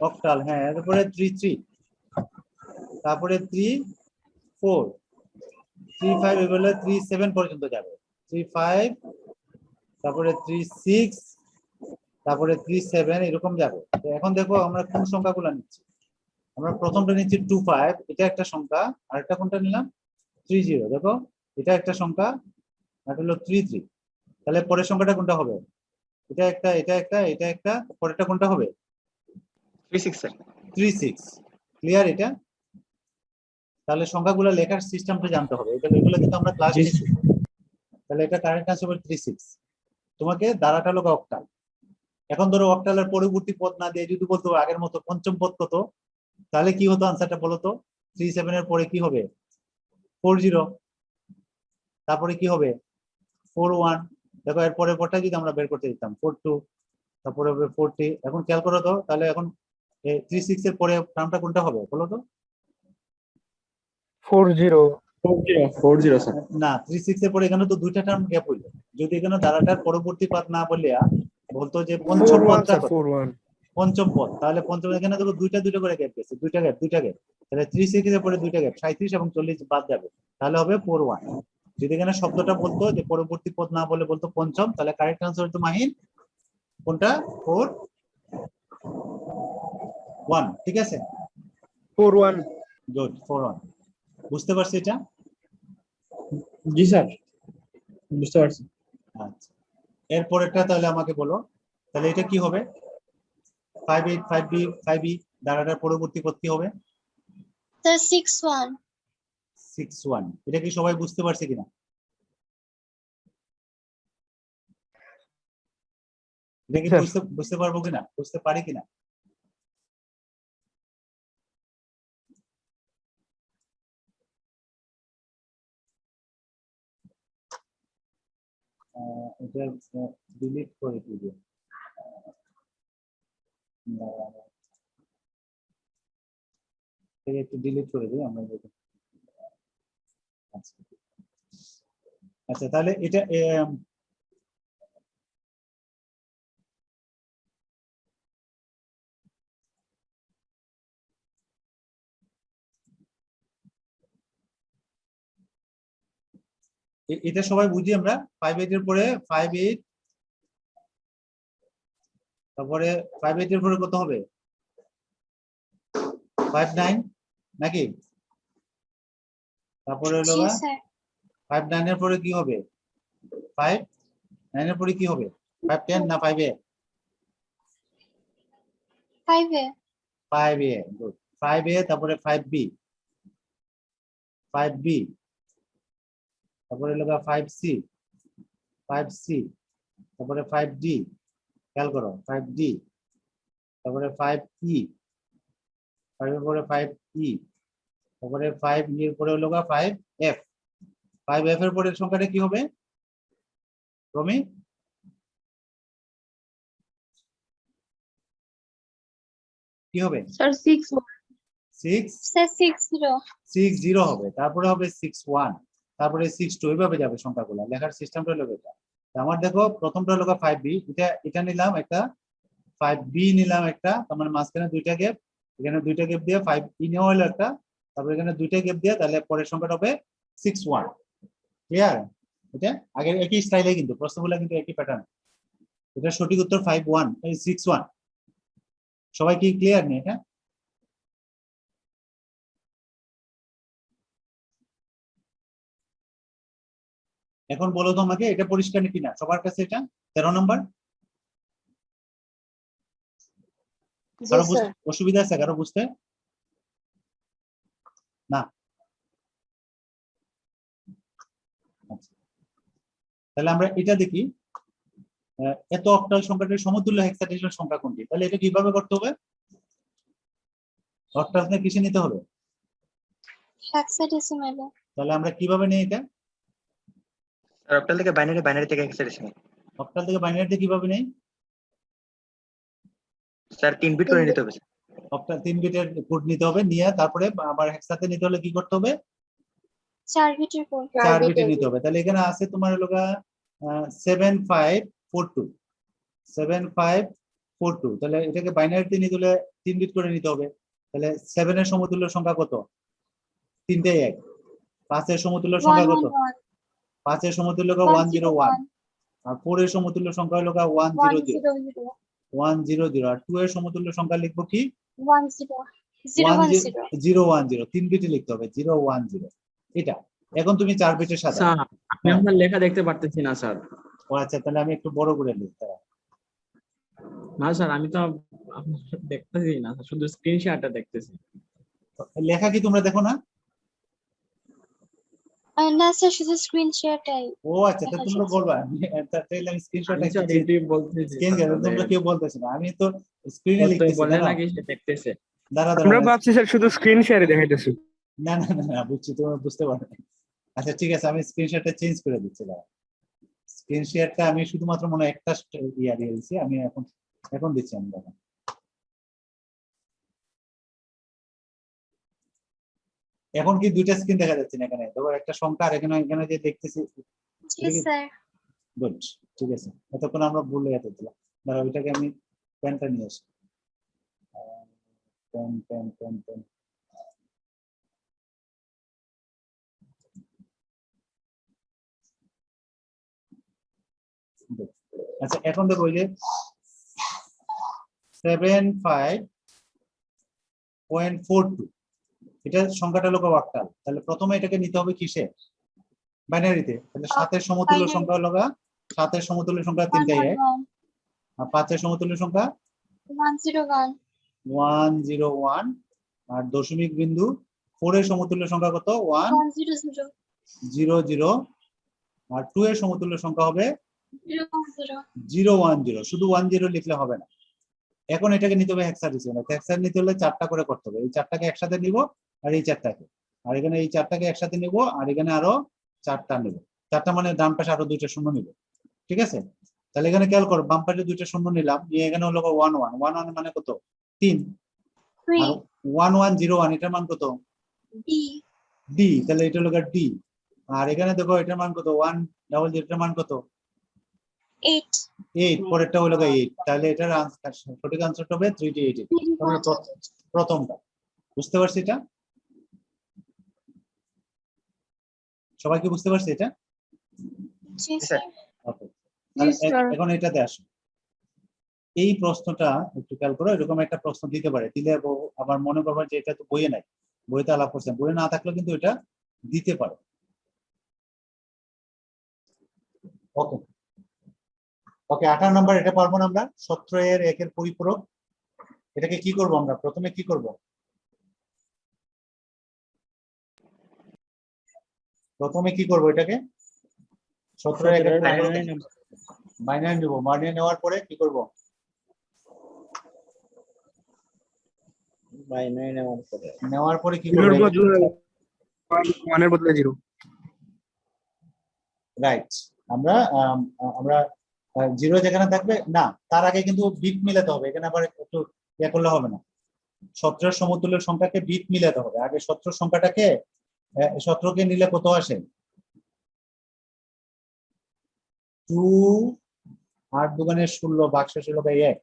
অক্টাল। হ্যাঁ, এরপরে 33, তারপরে 34, 35, এগুলো 37 পর্যন্ত যাবে। 35, তারপরে 36, তারপরে 37, এরকম যাবে। তো এখন দেখো আমরা কোন সংখ্যাগুলো নিচ্ছি। আমরা প্রথমটা নিচ্ছি 25, এটা একটা সংখ্যা। আর একটা কোনটা নিলাম? 30। দেখো এটা একটা সংখ্যা, আর হলো 33। তাহলে পরের সংখ্যাটা কোনটা হবে? এটা একটা, এটা একটা, এটা একটা, পরেরটা কোনটা হবে? 36 স্যার। 36। ক্লিয়ার এটা? তাহলে সংখ্যাগুলো লেখার সিস্টেমটা জানতে হবে। এগুলো কিন্তু আমরা ক্লাস জি। নিচ্ছি। তাহলে এটা কারেক্ট আনসার হবে 36। তোমাকে দ্বারাটা হলো অক্টাল। এখন ধরো অক্টালের পরবর্তী পদ না দিয়ে যদি বলতো আগের মতো পঞ্চম পদ কত, তাহলে কি হতো আনসারটা বলো তো? 37 এর পরে কি হবে? 40, তারপরে কি হবে? 41। দেখো এর পরের পরটা যদি আমরা বের করতে দিতাম 42, তারপরে হবে 40। এখন খেয়াল করো তো, তাহলে এখন 36 এর পরে টার্মটা কোনটা হবে বলো তো? 40 স্যার। না, 36 এর পরে এখানে তো দুইটা টার্ম গ্যাপ হইলো। যদি এখানে দ্বারাটার পরবর্তী পদ না বললে বলতো যে পঞ্চম পদটা কত? পঞ্চম পদ। তাহলে পঞ্চম, এখানে দেখো দুইটা দুইটা করে গ্যাপ গেছে, দুইটা গ্যাপ, দুইটা গ্যাপ। তাহলে 36 এর পরে দুইটা গ্যাপ, 37 এবং 40 বাদ যাবে, তাহলে হবে 41। যদি এখানে শব্দটা বলতো যে পরবর্তী পদ না বলে বলতো পঞ্চম, তাহলে কারেক্ট আনসার হতো মাহিন কোনটা? 41। ঠিক আছে, 41। গুড, 41। বুঝতে পারছি এটা? জি স্যার, বুঝতে পারছি। আচ্ছা, এরপরেরটা তাহলে আমাকে বলো, তাহলে এটা কি হবে? 58, 5B, 5E, দ্বারাটার পরবর্তী পদ কি হবে? স্যার 61। 61। এটা কি সবাই বুঝতে পারছে কিনা? এটা কি বুঝতে পারবো কিনা, বুঝতে পারি কিনা? এটা ডিলিট করে দিই। একটু ডিলিট করে দিই আমরা। আচ্ছা আচ্ছা, তাহলে এটা এটা সবাই বুঝি আমরা। 5/8 এর পরে 5/8, তারপরে 5/8 এর পরে কত হবে? 5/9 নাকি? তারপরে হলো জি স্যার। 5/9 এর পরে কি হবে? 5/9 এর পরে কি হবে? 5/10 না 5/A? 5 এ। 5A, good. 5A, তারপরে 5B, 5B, তারপরে হলো 5C, 5C, তারপরে 5D, খেয়াল করো 5D, তারপরে 5E, 5 এর পরে 5E, তারপরে 5E এর পরে হলো 5F। 5F এর পরের সংখ্যাটা কি হবে রমি? কি হবে? Sir 6 6 sir 60। 60 হবে, তারপরে হবে 61, তারপরে 62, এইভাবে যাবে সংখ্যাগুলো। লেখার সিস্টেমটা হলো এটা। তো আমার দেখো প্রথমটা হলো 5B, এটা নিলাম একটা, 5B নিলাম একটা, তার মানে মাঝখানে দুইটা গ্যাপ, এখানে দুইটা গ্যাপ দিয়ে 5E নেওয়া হলো একটা, তারপরে এখানে দুইটা গ্যাপ দিয়ে, তাহলে পরের সংখ্যাটা হবে 61। ক্লিয়ার? এটা আগের একই স্টাইলে, কিন্তু প্রশ্নগুলো কিন্তু একই প্যাটার্ন। এটা সঠিক উত্তর 51, এই 61। সবাই কি ক্লিয়ার নেই এটা? এখন বলো তো আমাকে, এটা পরিষ্কার কিনা সবার কাছে? এটা 13 নম্বর। জি কারো স্যার। অসুবিধা আছে কারো বুঝতে? না? আচ্ছা, তাহলে আমরা এটা দেখি। এত অক্টাল সংখ্যাটির সমতুল্য হেক্সাডেসিমাল সংখ্যা কোনটি? তাহলে এটা কিভাবে করতে হবে? অক্টাল কিসে নিতে হবে? হেক্সাডেসিমালে। তাহলে আমরা কিভাবে নিই এটা? আর অক্টাল থেকে বাইনারি, বাইনারি থেকে হেক্সাডেসিমাল। অক্টাল থেকে বাইনারিতে কিভাবে নেই? স্যার 3 বিট করে নিতে হবে। অক্টাল 3 বিটের কোড নিতে হবে, নিয়ে তারপরে আবার হেক্সাতে নিতে হলে কি করতে হবে? 4 বিটের কোড। 4 বিটে নিতে হবে। তাহলে এখানে আছে তোমার হলো 7542, 7542। তাহলে এটাকে বাইনারিতে নিতে হলে 3 বিট করে নিতে হবে। তাহলে 7 এর সমতুল্য সংখ্যা কত? 3টাই 1। 5 এর সমতুল্য সংখ্যা কত? 111 5 এর সমতুল্য 101, 101 আর 4 এর সমতুল্য সংখ্যা হলো 100, 100 100। আর 2 এর সমতুল্য সংখ্যা লিখবো কি? 010 010। 3 বিটে লিখতে হবে 010। এটা এখন তুমি 4 বিটের সাথে। স্যার আমি আপনার লেখা দেখতে পারতেছি না স্যার। ও আচ্ছা, তাহলে আমি একটু বড় করে লিখতে হবে। না স্যার আমি তো আপনার দেখতেছি না স্যার, শুধু স্ক্রিন শেয়ারটা দেখতেছি। লেখা কি তোমরা দেখো না? না স্যার, শুধু স্ক্রিন শেয়ারটাই। ও আচ্ছা, তো তোমরা বলবা। তাহলে আমি স্ক্রিনশট আমি স্যার এটাই বলতেছি স্ক্রিন স্যার, তোমরা কেউ বলতেছো না, আমি তো স্ক্রিনে তো লিখতেছি। বললে দাঁড়াও নাকি সে দেখতেছে। দাঁড়াও আমরা দাঁড়াও। ভাবছি স্যার শুধু স্ক্রিন শেয়ারে দেখাইতেছি। না না না না, বুঝছি, তোমরা বুঝতে পারো না। আচ্ছা ঠিক আছে, আমি স্ক্রিনশটটা চেঞ্জ করে দিচ্ছি। দাঁড়াও, স্ক্রিন শেয়ারটা আমি শুধুমাত্র মনে হয় একটা ইয়া দিয়ে দিচ্ছি। আমি এখন এখন দিচ্ছি আমি। দেখো এখন কি দুইটা স্ক্রিন দেখা যাচ্ছে না? এখানে দেখো একটা সংখ্যা, আর এখানে যে দেখতেছি। জি স্যার। গুড, ঠিক আছে। এতক্ষণ আমরা ভুল লেগে দিলাম। দাঁড়াও, ওইটাকে আমি পেনটা নিয়ে আসি। Pen pen pen pen. আচ্ছা এখন দেখো, ওই যে 75.42, এটা সংখ্যাটা হলো অক্টাল। তাহলে প্রথমে এটাকে নিতে হবে কিসে? বাইনারিতে। তাহলে 7 এর সমতুল্য Binary। সংখ্যা হলো 7 এর সমতুল্য সংখ্যা 3টাই 1, 111 আর 5 এর সমতুল্য সংখ্যা 101 101, আর দশমিক বিন্দু 4 এর সমতুল্য সংখ্যা কত? 100 100, আর 2 এর সমতুল্য সংখ্যা হবে 00 010। শুধু 10 লিখলে হবে না, এখন এটাকে নিতে হবে হেক্সাডেসিমাল। হেক্সাডেসিমাল নিতে হলে 4টা করে করতে হবে। এই 4টাকে একসাথে নিব, আর এই 4টাকে, আর এখানে এই 4টাকে একসাথে নিব, আর এখানে আরো 4টা নিব। 4টা মানে ডান পাশে আরো 2টা শূন্য নিব। ঠিক আছে? তাহলে এখানে খেয়াল করো, বাম পাশে দুইটা শূন্য নিলাম, নিয়ে এখানে হলো 1 1 1 1 মানে কত? 3। আর 1 1 0 1 এটার মান কত? D D. তাহলে এটা হলো ডি। আর এখানে দেখো এটার মান কত? 1 ডাবল 0 এটার মান কত? 8 8। পরেরটা হলো 8। তাহলে এটার সঠিক আনসারটা হবে 3D88। তাহলে প্রথমটা। বুঝতে পারছি এটা? সবাই কি বুঝতে পারছে এটা? জি জি স্যার। স্যার। ওকে, তাহলে স্যার। এখন এটাতে আসো। এই প্রশ্নটা একটু খেয়াল করো, এরকম একটা প্রশ্ন দিতে পারে, দিলে আবার মনে করবা যে এটা তো বইয়ে নাই, বইতে আলাপ করছেন, বইয়ে না থাকলে কিন্তু এটা দিতে পারে। ওকে ওকে 18 নাম্বার, এটা পারবো না আমরা। 17 এর 1 এর পরিপূরক, এটাকে কি করব আমরা? প্রথমে কি করব? প্রথমে কি করব এটাকে? 17 এর 1 এর পরিপূরক বাইনারি নেব। বাইনারি নেওয়ার পরে কি করব? বাইনারি নেওয়ার পরে কি জিরোর করব? বদলে ওয়ানের বদলে জিরো। রাইট। আমরা আমরা জিরো যেখানে থাকবে না, তার আগে কিন্তু বিট মিলাতে হবে। এখানে আবার একটু ইয়ে করলে হবে না। 17 সমতুল্য সংখ্যাকে বিট মিলাতে হবে। আগে 17 সংখ্যাটাকে 17 কে নিলে কত আসে? 2 8 দুগুণে 16 ভাগশেষ হলো 1।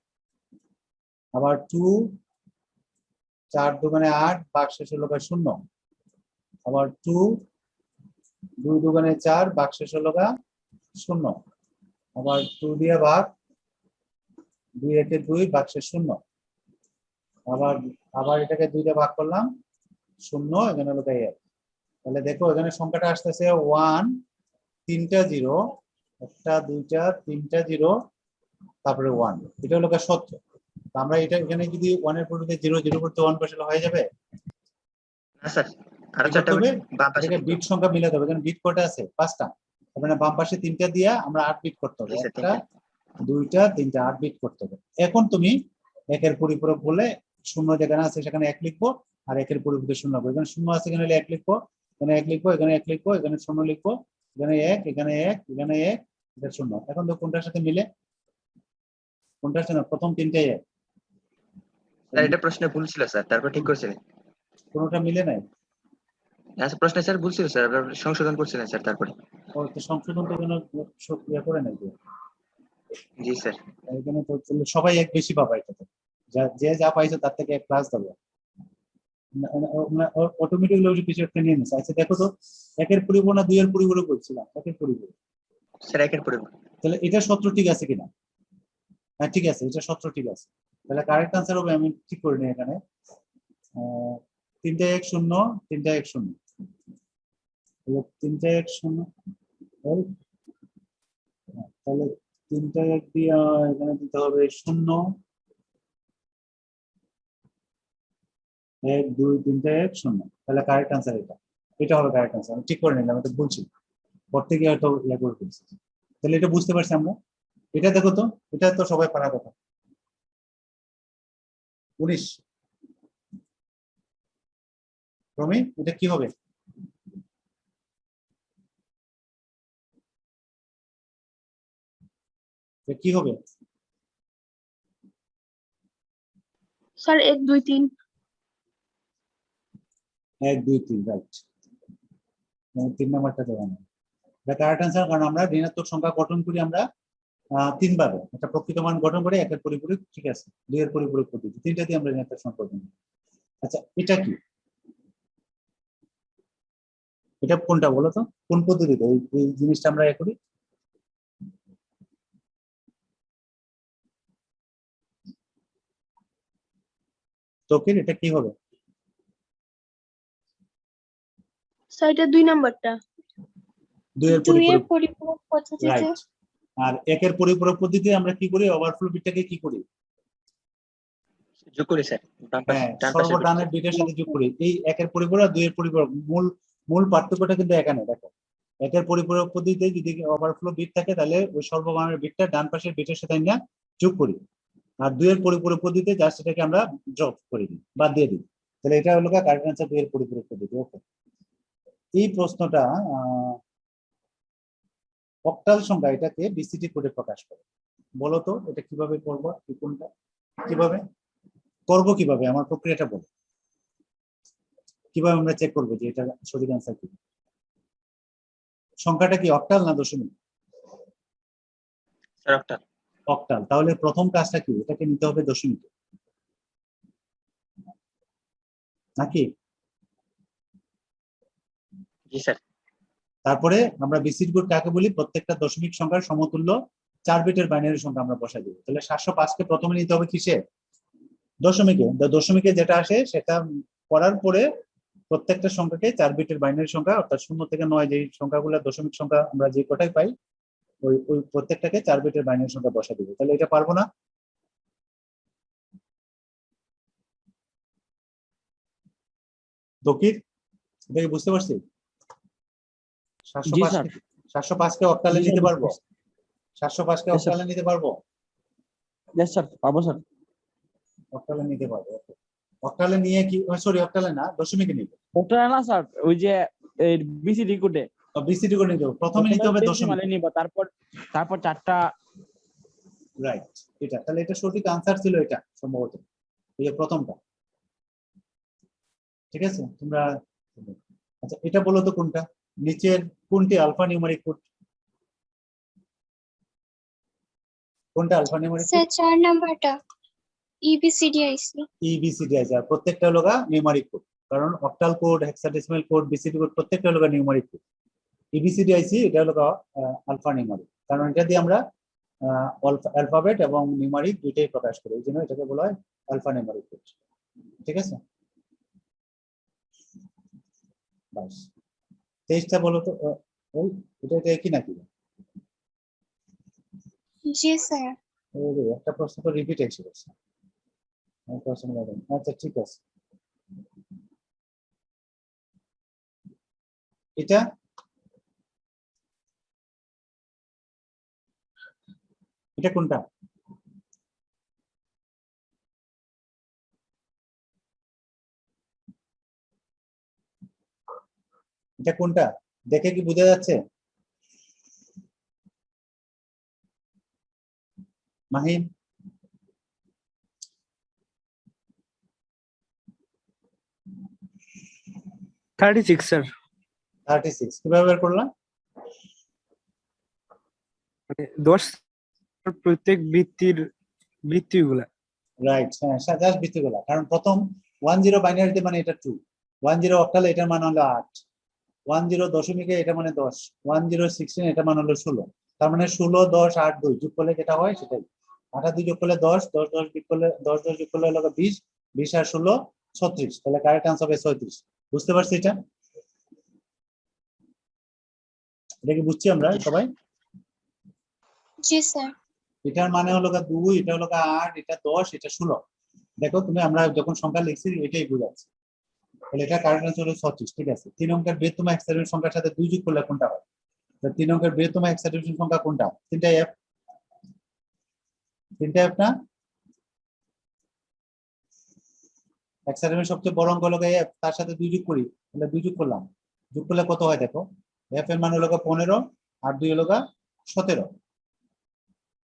আবার 2 4 দুগুণে 8 ভাগশেষ হলো 0। আবার 2 2 দুগুণে 4 ভাগশেষ হলো 0। আবার 2 দিয়ে ভাগ, 2 একে 2 ভাগশেষ 0। আবার আবার এটাকে 2 দিয়ে ভাগ করলাম, 0, এখানে হলো 1। তাহলে দেখো এখানে সংখ্যাটা আসতেছে 1 3টা 0, একটা 2টা 3টা 0, তারপরে 1। এটা হলো 17। তো আমরা এটা এখানে যদি 1 এর পরিবর্তে 0 0 করতে 1 বসালে হয়ে যাবে? না স্যার, আরো কি করতে 4টা হবে? বাম পাশে এটাকে দিতে বিট হবে। সংখ্যা মিলাতে হবে। এখানে বিট কয়টা আছে? 5টা। তার মানে বাম পাশে 3টা দিয়া আমরা 8 বিট করতে হবে। জি স্যার, একটা 3টা। 2টা 3টা 8 বিট করতে হবে। এখন তুমি একের পরিপূরক বলে শূন্য যেখানে আছে সেখানে 1 লিখবো, আর একের পরিবর্তে 0 লিখবো। এখানে 0 আছে, এখানে 1 লিখবো, এখানে 1 লিখবো, এখানে 1 লিখবো, এখানে 0 লিখবো, এখানে 1, এখানে 1, এখানে 1, এটা 0। এখন তো কোনটার সাথে মিলে? কোনটার সাথে? প্রথম 3টাই 1। স্যার এটা প্রশ্নে ভুল ছিল স্যার, তারপর ঠিক করছিলেন। কোনটা মিলে নাই? না স্যার, প্রশ্নে স্যার ভুল ছিল স্যার, আপনার সংশোধন করছিলেন স্যার তারপরে। ও তো সংশোধন তো এখানে ইয়ে করে নাই তো। জি স্যার। এখানে তো সবাই 1 বেশি পাবা এটাতে। যে যা পাইছো তার থেকে 1 প্লাস দেবো। অটোমেটিক্যালি কিছু একটা নিয়ে নিচ্ছে। আচ্ছা দেখো তো, 1 এর পরিপূরক না 2 এর পরিপূরক বলছিলাম? 1 এর পরিপূরক। স্যার একের পরে তাহলে এটা 17 ঠিক আছে কিনা? হ্যাঁ ঠিক আছে, এটা 17 ঠিক আছে। তাহলে কারেক্ট আনসার হবে, আমি ঠিক করে নিই এখানে, 3টা 1 0, 3টা 1 0। তাহলে 3টা 1 0, তাহলে 3টা 1 দিয়ে এখানে দিতে হবে 0, 1 2 3টা 1 0। তাহলে কারেক্ট আনসার এটা। এটা হবে কারেক্ট আনসার। আমি ঠিক করে নিলাম, এটা বলছি পড়তে গিয়ে হয়তো ইয়ে করে ফেলছি। তাহলে এটা বুঝতে পারছি আমরা। এটা দেখো তো, এটা তো সবাই পারার কথা। 19 রমি, এটা কি হবে? এটা কি হবে? স্যার 1 2 3। 1 2 3, রাইট। 3 নাম্বারটা দেওয়া না। এটা কারেক্ট আনসার, কারণ আমরা ঋণাত্মক সংখ্যা গঠন করি আমরা 3 ভাবে। একটা প্রকৃত মান গঠন করে, 1 এর পরিপূরক ঠিক আছে, 2 এর পরিপূরক পদ্ধতি, 3টা দিয়ে আমরা ঋণাত্মক সংখ্যা গঠন করি। আচ্ছা এটা কি? এটা কোনটা বলো তো? কোন পদ্ধতিতে এই জিনিসটা আমরা এ করি? তকির এটা কি হবে? স্যার এটা 2 নাম্বারটা। 2 এর 2 এর পরিপূরক, পরিপূরক পদ্ধতিতে রাইট। আর 1 এর পরিপূরক পদ্ধতিতে আমরা কি করি? ওভারফ্লো বিটটাকে কি করি? যোগ করি স্যার, বাম পাশে হ্যাঁ, ডান পাশে সর্বডানের বিটের সাথে যোগ করি। এই 1 এর পরিপূরক আর 2 এর পরিপূরক, মূল মূল পার্থক্যটা কিন্তু এখানে দেখো। 1 এর পরিপূরক পদ্ধতিতে যদি ওভারফ্লো বিট থাকে, তাহলে ওই সর্বগামের বিটটা ডান পাশের বিটের সাথে আমরা যোগ করি। আর 2 এর পরিপূরক পদ্ধতিতে জাস্ট এটাকে আমরা ড্রপ করে দিই, বাদ দিয়ে দিই। তাহলে এটা হলো কারেক্ট আনসার, 2 এর পরিপূরক পদ্ধতি। ওকে, এই প্রশ্নটা অক্টাল সংখ্যা এটাকে বিসিটি কোডে প্রকাশ করে। বলো তো এটা কিভাবে করবো, কি কোনটা কিভাবে করবো, কিভাবে আমার প্রক্রিয়াটা বলো, কিভাবে আমরা চেক করবো যে এটা সঠিক অ্যান্সার কি? সংখ্যাটা কি অক্টাল না দশমিক? Sir octal. অক্টাল। তাহলে প্রথম কাজটা কি, এটাকে নিতে হবে দশমিকে নাকি? জি স্যার। তারপরে আমরা বিসিটি কোড কাকে বলি, প্রত্যেকটা দশমিক সংখ্যার সমতুল্য 4 বিটের বাইনারি সংখ্যা আমরা বসাই দিব। তাহলে 705 কে প্রথমে নিতে হবে কিসে, দশমিকে। দশমিকে যেটা আসে সেটা করার পরে প্রত্যেকটা সংখ্যাকে 4 বিটের বাইনারি সংখ্যা অর্থাৎ 0 থেকে 9 যে সংখ্যাগুলো দশমিক সংখ্যা আমরা যে কটাই পাই ওই ওই প্রত্যেকটাকে 4 বিটের বাইনারি সংখ্যা বসা দিব। তাহলে এটা পারবো না? দকির এটা কি বুঝতে পারছি? জি স্যার। 705 কে অক্টালে জি স্যার, নিতে পারবো? 705 কে Yes, sir. অক্টালে নিতে পারবো? ইয়েস স্যার, পাবো স্যার। অক্টালে নিতে পারবো। অক্টালে নিয়ে কি, সরি অক্টালে না দশমিকে নিতে, ওটা না স্যার, ওই যে বিসিডি কোডে বিসিটি করে নিতে হবে। প্রথমে নিতে হবে দশমিক, মানে নিব, তারপর চারটা। রাইট। এটা তাহলে এটা সঠিক আনসার ছিল, এটা সম্ভবত এই যে প্রথমটা। ঠিক আছে তোমরা, আচ্ছা এটা বলো তো কোনটা, নিচের কোনটি আলফা নিউমেরিক কোড, কোনটা আলফা নিউমেরিক স্যার 4 নাম্বারটা EBCDIC। ইবিসিডি আছে, আর প্রত্যেকটা হলো নিউমেরিক কোড, কারণ octal code, hexadecimal code, BCD code প্রত্যেকটা হলো নিউমেরিক কোড। ইবিসিডিআইসি এটা হলো আলফা নিউমেরিক, কারণ এটা দিয়ে আমরা অ্যালফাবেট এবং নিউমেরিক দুইটাই প্রকাশ করি, এই জন্য এটাকে বলা হয় আলফা নিউমেরিক কোড। ঠিক আছে, বাস 23টা বলো তো, ওই এটা একই নাকি? জি স্যার। একটা প্রশ্ন তো রিপিট এসে গেছে। আচ্ছা ঠিক আছে, এটা এটা কোনটা? এটা কোনটা দেখে কি বোঝা যাচ্ছে? Mahin, thirty six sir. 36 কিভাবে বের করলাম? মানে 10 প্রত্যেক বৃত্তিগুলা। রাইট, হ্যাঁ জাস্ট বৃত্তিগুলা, কারণ প্রথম 10 বাইনারিতে মানে এটা 2, 10 অক্টালে এটার মান হলো 8, 10 দশমিকে এটা মানে 10, 1016 এটা মান হলো 16। তার মানে 16 10 8 2 যোগ করলে যেটা হয় সেটাই, 8 আর 2 যোগ করলে 10, 10 10 যোগ করলে 10 10 যোগ করলে হলো 20, 20 আর 16 36, তাহলে কারেক্ট আনসার হবে 36। বুঝতে পারছি এটা? এটা কি বুঝছি আমরা সবাই? জি স্যার। এটার মানে হলো 2, এটা হলো 8, এটা 10, এটা 16। দেখো তুমি, আমরা যখন সংখ্যা লিখছি এটাই বোঝাচ্ছে, তাহলে এটা কারেক্ট আনসার হলো 36। ঠিক আছে, 3 অঙ্কের বৃহত্তম হেক্সাডেসিমাল সংখ্যার সাথে 2 যোগ করলে কোনটা হয়? 3 অঙ্কের বৃহত্তম হেক্সাডেসিমাল সংখ্যা কোনটা? তিনটা এফ, তিনটা এফ না? হেক্সাডেসিমাল সবচেয়ে বড় অঙ্ক হলো এফ, তার সাথে 2 যোগ করি, তাহলে 2 যোগ করলাম, যোগ করলে কত হয় দেখো, এফ এর মান হলো 15 আর 2 হলো 17,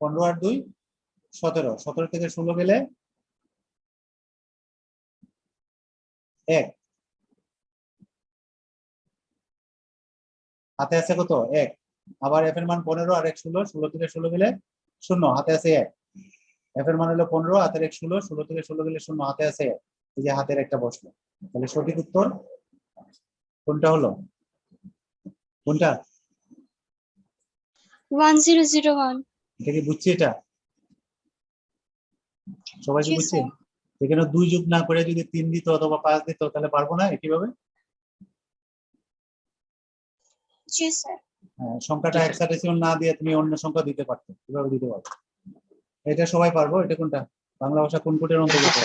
15 আর 2 17, 17 থেকে 16 গেলে 1, হাতে আছে কত 1, আবার এফ এর মান 15 আর 1 16, 16 থেকে 16 গেলে 0, হাতে আছে 1, এফ এর মান হলো 15, হাতের 1 16, 16 থেকে 16 গেলে 0, হাতে আছে 1, এই যে হাতের একটা বসলো। তাহলে সঠিক উত্তর কোনটা হলো, কোনটা? 1001। এটা কি বুঝছি? এটা সবাই কি জি বুঝছে? স্যার। এখানে 2 যোগ না করে যদি 3 দিত অথবা 5 দিত তাহলে পারবো না কিভাবে? জি স্যার। সংখ্যাটা হেক্সাডেসিমাল না দিয়ে তুমি অন্য সংখ্যা দিতে পারতে, কিভাবে দিতে পারবে? এটা সবাই পারবো। এটা কোনটা, বাংলা ভাষা কোন কোডের অন্তর্গত?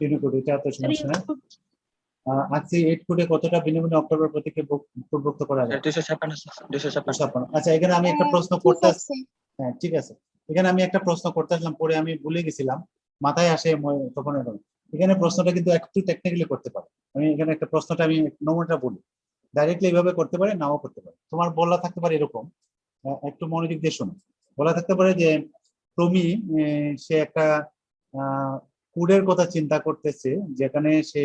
ইউনিকোড, এটা এত সমস্যা না। আজকে 8 কোডে কতটা ভিন্ন ভিন্ন অক্টোবর প্রতীকে পূর্বোক্ত করা যায়? 256 256। আচ্ছা এখানে আমি একটা প্রশ্ন ঠিক করতে, আছে। হ্যাঁ ঠিক আছে, এখানে আমি একটা প্রশ্ন করতে আসলাম, পরে আমি ভুলে গেছিলাম, মাথায় আসে তখন এখন। এখানে প্রশ্নটা কিন্তু একটু টেকনিক্যালি করতে পারো। আমি এখানে একটা প্রশ্নটা আমি নমুনাটা বলি, ডাইরেক্টলি এইভাবে করতে পারে, নাও করতে পারে। তোমার বলা থাকতে পারে এরকম, একটু মনোযোগ দিয়ে শোনো। বলা থাকতে পারে যে প্রমি সে একটা কোডের কথা চিন্তা করতেছে, যেখানে সে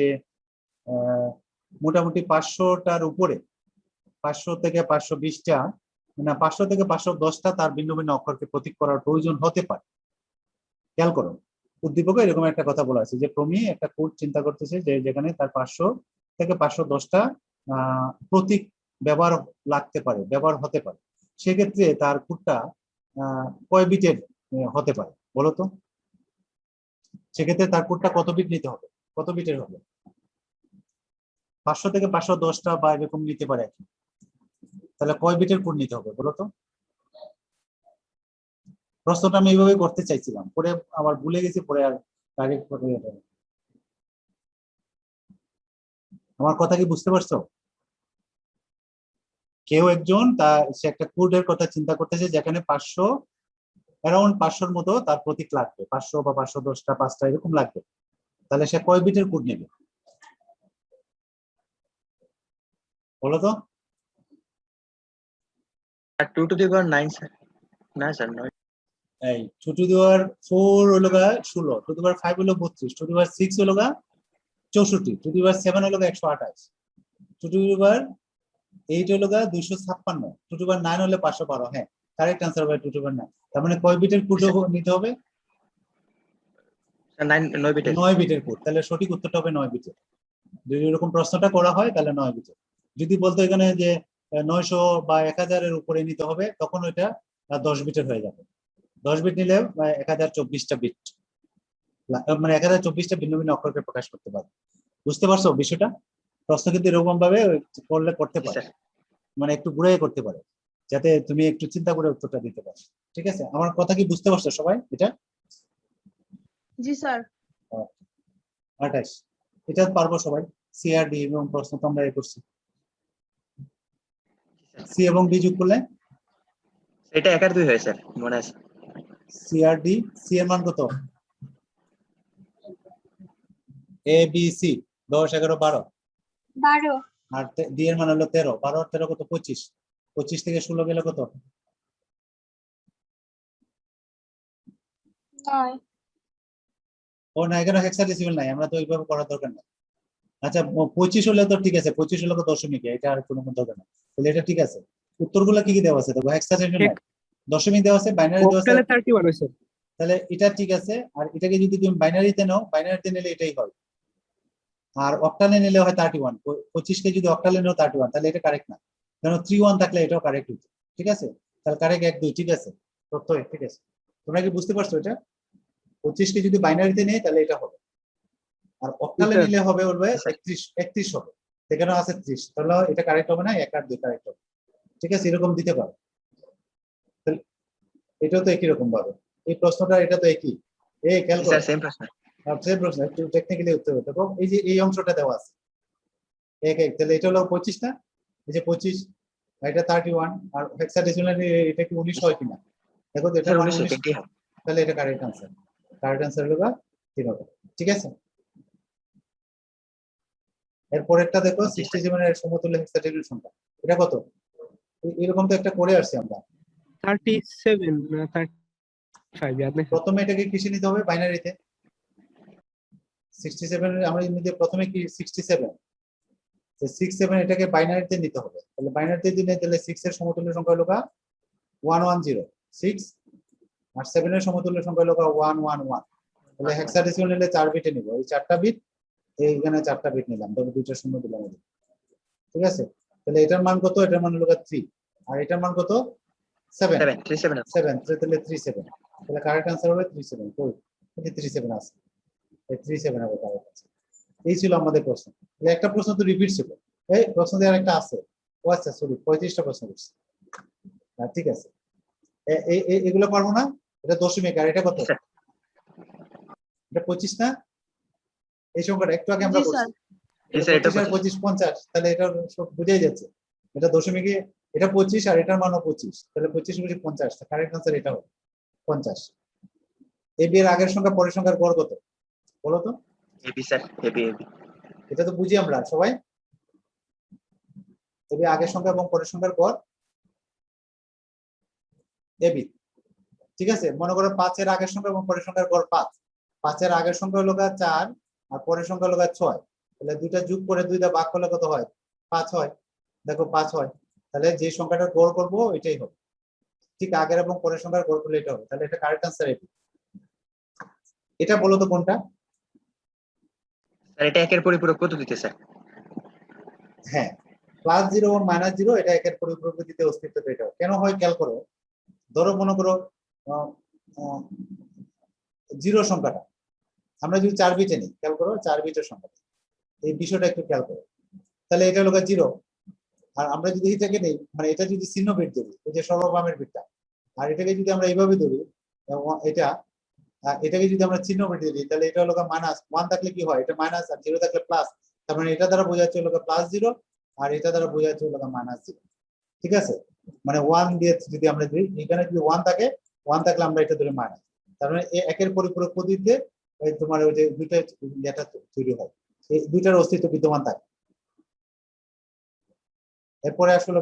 মোটামুটি 500টার উপরে, 500 থেকে 520টা, না 500 থেকে 510টা তার ভিন্ন ভিন্ন অক্ষরকে প্রতীক করার প্রয়োজন হতে পারে। খেয়াল করো, উদ্দীপক এরকম একটা কথা বলা আছে যে প্রমি একটা কোড চিন্তা করতেছে যে যেখানে তার 500 থেকে 510টা প্রতীক ব্যবহার লাগতে পারে, ব্যবহার হতে পারে। সেক্ষেত্রে তার কোডটা কয় বিটের হতে পারে বলো তো? সেক্ষেত্রে তার কোডটা কত বিট নিতে হবে, কত বিটের হবে? 500 থেকে 510টা বা এরকম নিতে পারে আর কি। তাহলে কয় বিটের কোড নিতে হবে বলো তো? প্রশ্নটা আমি এইভাবে করতে চাইছিলাম, পরে আবার ভুলে গেছি, পরে আর ডাইরেক্ট আমার কথা কি বুঝতে পারছো? কেউ একজন সে একটা কোডের কথা চিন্তা করতেছে যেখানে 500, অ্যারাউন্ড 500-র মতো তার প্রতীক লাগবে, 500 বা 510টা, 5টা এরকম লাগবে। তাহলে সে কয় বিটের কোড নেবে বলো তো? 2 to the power 9 স্যার। না স্যার 9। এই 2 to the power 4 হলো 16, 2 to the power 5 হলো 32, 2 to the power 6 হলো 64, 2 to the power 7 হলো 128, 2 to the power 8 হলো 256, 2 to the power 9 হলে 512। হ্যাঁ, কারেক্ট आंसर হবে 2 to the power 9। তার মানে কয় বিটের কোড নিতে হবে? 9 বিটের। 9 বিটের কোড। তাহলে সঠিক উত্তরটা হবে 9 বিটের। যদি এরকম প্রশ্নটা করা হয় তাহলে 9 বিটের। যদি বলতো এখানে যে 900 বা 1000 এর উপরে নিতে হবে, তখন ওইটা 10 বিটের হয়ে যাবে। 10 বিট নিলে 1024টা বিট, মানে 1024টা ভিন্ন ভিন্ন অক্ষরকে প্রকাশ করতে পারবে। বুঝতে পারছো বিষয়টা? প্রশ্ন কিন্তু এরকম ভাবে করলে করতে পারে, মানে একটু ঘুরে করতে পারে, যাতে তুমি একটু চিন্তা করে উত্তরটা দিতে পারো। ঠিক আছে, আমার কথা কি বুঝতে পারছো সবাই? এটা জি স্যার। 28 এটা পারবো সবাই। সিআরডি এবং প্রশ্ন তো আমরা করছি। সি এবং ডি যোগ করলে এটা 1 আর 2 হয় স্যার, মনে আছে। সিআরডি, সি এর মান কত? A B C 10 11 12, 12, R D এর মান হলো 13। 12 আর 13 কত? 25। 25 থেকে 16 গেলে কত? 9, ও না, এখানে হেক্সাডেসিমাল নাই, আমরা তো ওইভাবে করার দরকার নেই। আচ্ছা 25 হলে তো ঠিক আছে, 25 হলে তো দশমিক, এটা আর কোনো দরকার নেই। তাহলে এটা ঠিক আছে। উত্তরগুলো কি কি দেওয়া আছে দেখো, হেক্সাডেসিমাল নাই, দশমিক দেওয়া আছে, বাইনারি দেওয়া আছে। অক্টালে 31 হয়েছে। তাহলে এটা ঠিক আছে। আর এটাকে যদি তুমি বাইনারিতে নাও, বাইনারিতে নিলে এটাই হয়। আর অক্টালে নিলে হয় 31। 25 কে যদি অক্টালে নাও 31, তাহলে এটা কারেক্ট না। কারণ 31 থাকলে এটাও কারেক্ট হচ্ছে। ঠিক আছে, তাহলে কারেক্ট 1 2 ঠিক আছে, প্রত্যয় ঠিক আছে। তোমরা কি বুঝতে পারছো এটা? 25 কে যদি বাইনারিতে নেই তাহলে এটা হবে, আর অক্টালে স্যার। নিলে হবে 31 হবে। সেখানে আছে 30, তাহলে এটা কারেক্ট হবে না, 1 আর 2 কারেক্ট হবে। ঠিক আছে, এরকম দিতে পারো। তাহলে এটাও তো একই রকম ভাবে, এই প্রশ্নটা এটা তো একই। খেয়াল করো, স্যার সেম প্রশ্ন। সেম প্রশ্ন, একটু টেকনিক্যালি উত্তর হবে। দেখো এই যে এই অংশটা দেওয়া আছে 1 1, তাহলে এটা হলো 25 না? এই যে 25, আর এটা 31, আর হেক্সাডেসিমাল এটা কি 19 হয় কিনা দেখো তো, এটা স্যার মানে 19 19, তিনটি হয়। তাহলে এটা কারেক্ট आंसर। কারেক্ট आंसर হলো 3 হবে। ঠিক আছে, এরপরেরটা দেখো, 67 এর সমতুল্য হেক্সাডেসিমাল সংখ্যা, এটা কত? এরকম তো একটা করে আসছি আমরা। 37 না 35 याद नहीं। প্রথমে এটাকে কিসে নিতে হবে? বাইনারিতে। 67 এর আমরা নিতে প্রথমে কি 67, তো 67 এটাকে বাইনারিতে নিতে হবে। তাহলে বাইনারিতে দিলে তাহলে 6 এর সমতুল্য সংখ্যা হলো 110, 6, আর 7 এর সমতুল্য সংখ্যা হলো 111। তাহলে হেক্সাডেসিমাল নিলে 4 বিটে নিব, এই 4টা বিট, এইখানে 4টা বিট নিলাম, তবে 2টা শূন্য দিলাম। ঠিক আছে, তাহলে এটার মান কত? এটার মান হলো 3, আর এটার মান কত? 7। 37 তাহলে 37, তাহলে কারেক্ট आंसर হবে 37। কই এই 37 আছে, এই 37 হবে কারেক্ট आंसर। এই ছিল আমাদের প্রশ্ন। তাহলে একটা প্রশ্ন তো রিপিট ছিল, এই প্রশ্ন দিয়ে আরেকটা আছে। ও আচ্ছা সরি, 35টা প্রশ্ন করছি। ঠিক আছে, এগুলো পারবো না। এটা দশমিক, আর এটা কত? এটা 25 না? এই সংখ্যাটা একটু আগে আমরা জি করছি। স্যার। এটা 25 আর 25 50, তাহলে এটা সব বুঝাই যাচ্ছে। এটা দশমিকে, এটা 25 আর এটার মানও 25, তাহলে 25 25 50, কারেক্ট आंसर এটা হবে 50। এই বিয়ের আগের সংখ্যা পরের সংখ্যার গড় কত বলো তো? AB sir, AB. এটা তো বুঝি আমরা সবাই। এবি আগের সংখ্যা এবং পরের সংখ্যার গড় এবি, ঠিক আছে। মনে করো 5 এর আগের সংখ্যা এবং পরের সংখ্যার গড় 5, 5 এর আগের সংখ্যা হলো 4 আর পরের সংখ্যা হলো 6, তাহলে দুইটা যোগ করে দুইটা ভাগ করলে কত হয়? 5 হয়। দেখো 5 হয়, তাহলে যে সংখ্যাটার গড় করব এটাই হবে, ঠিক আগের এবং পরের সংখ্যার গড় করলে এটা হবে, তাহলে এটা কারেক্ট আনসার এবি। এটা বলো তো কোনটা? স্যার এটা একের পরিপূরক পদ্ধতিতে স্যার। হ্যাঁ, +0 এবং -0 এটা একের পরিপূরক পদ্ধতিতে অস্তিত্ব পেয়ে যাবে। কেন হয় খেয়াল করো, ধরো মনে করো 0 সংখ্যাটা আমরা যদি 4 বিটে নিই, খেয়াল করো 4 বিটের সংখ্যা, এই বিষয়টা একটু খেয়াল করো, তাহলে এটা হলো 0। আর আমরা যদি এটাকে নেই, মানে এটা যদি চিহ্ন বিট ধরি, এই যে সর্ববামের বিটটা, আর এটাকে যদি আমরা এইভাবে ধরি, এটাকে যদি আমরা চিহ্ন বিট দিই, তাহলে এটা হলো -1 থাকলে কি হয়? এটা মাইনাস, আর 0 থাকলে প্লাস, তার মানে এটা দ্বারা বোঝাচ্ছে হলো +0 আর এটা দ্বারা বোঝাচ্ছে হলো -0, ঠিক আছে। মানে 1 দিয়ে যদি আমরা দিই, এখানে যদি 1 থাকে, 1 থাকলে আমরা এটা ধরে মাইনাস, তার মানে একের পরিপূরক পদ্ধতিতে তোমার ওই যে দুইটা লেটার তৈরি হয়, এই দুইটার অস্তিত্ব বিদ্যমান থাকে। এরপরে আসলে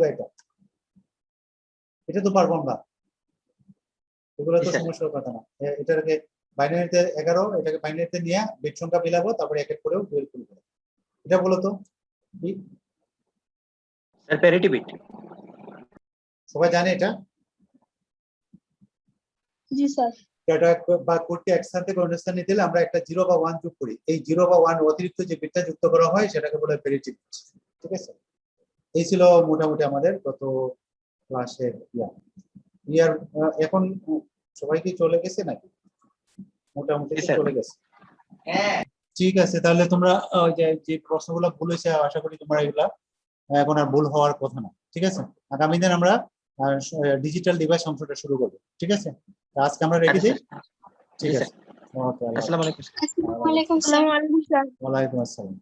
এটা তো পারবো আমরা, এগুলো তো জি, স্যার। সমস্যার কথা না। এটাকে বাইনারিতে 11, এটাকে বাইনারিতে নিয়ে বিট সংখ্যা মিলাবো, তারপরে এক এক করেও তৈরি করবো। এটা বলো তো কি? Sir parity bit. সবাই জানে এটা? জি স্যার। এটা বা কোডটি এক স্থান থেকে অন্য স্থানে নিতে হলে আমরা একটা 0 বা 1 যোগ করি, এই 0 বা 1 অতিরিক্ত যে বিটটা যুক্ত করা হয় সেটাকে বলে প্যারিটি বিট, ঠিক আছে। এই ছিল মোটামুটি আমাদের গত ক্লাসের ইয়ার। এখন সবাই কি চলে গেছে নাকি? মোটামুটি জি, তো স্যার। চলে গেছে। ঠিক আছে, তাহলে তোমরা ওই যে প্রশ্নগুলো ভুল হয়েছে, আশা করি তোমরা এগুলা এখন আর ভুল হওয়ার কথা না, ঠিক আছে। আগামী দিন আমরা ডিজিটাল ডিভাইস অংশটা শুরু করবো, ঠিক আছে। তা আজকে আমরা রেখে আচ্ছা দিই, স্যার। ঠিক জি, আছে। স্যার। ওকে, আসসালামু আলাইকুম স্যার। আসসালামু আলাইকুম স্যার। আসসালামু আলাইকুম স্যার। ওয়ালাইকুম আসসালাম।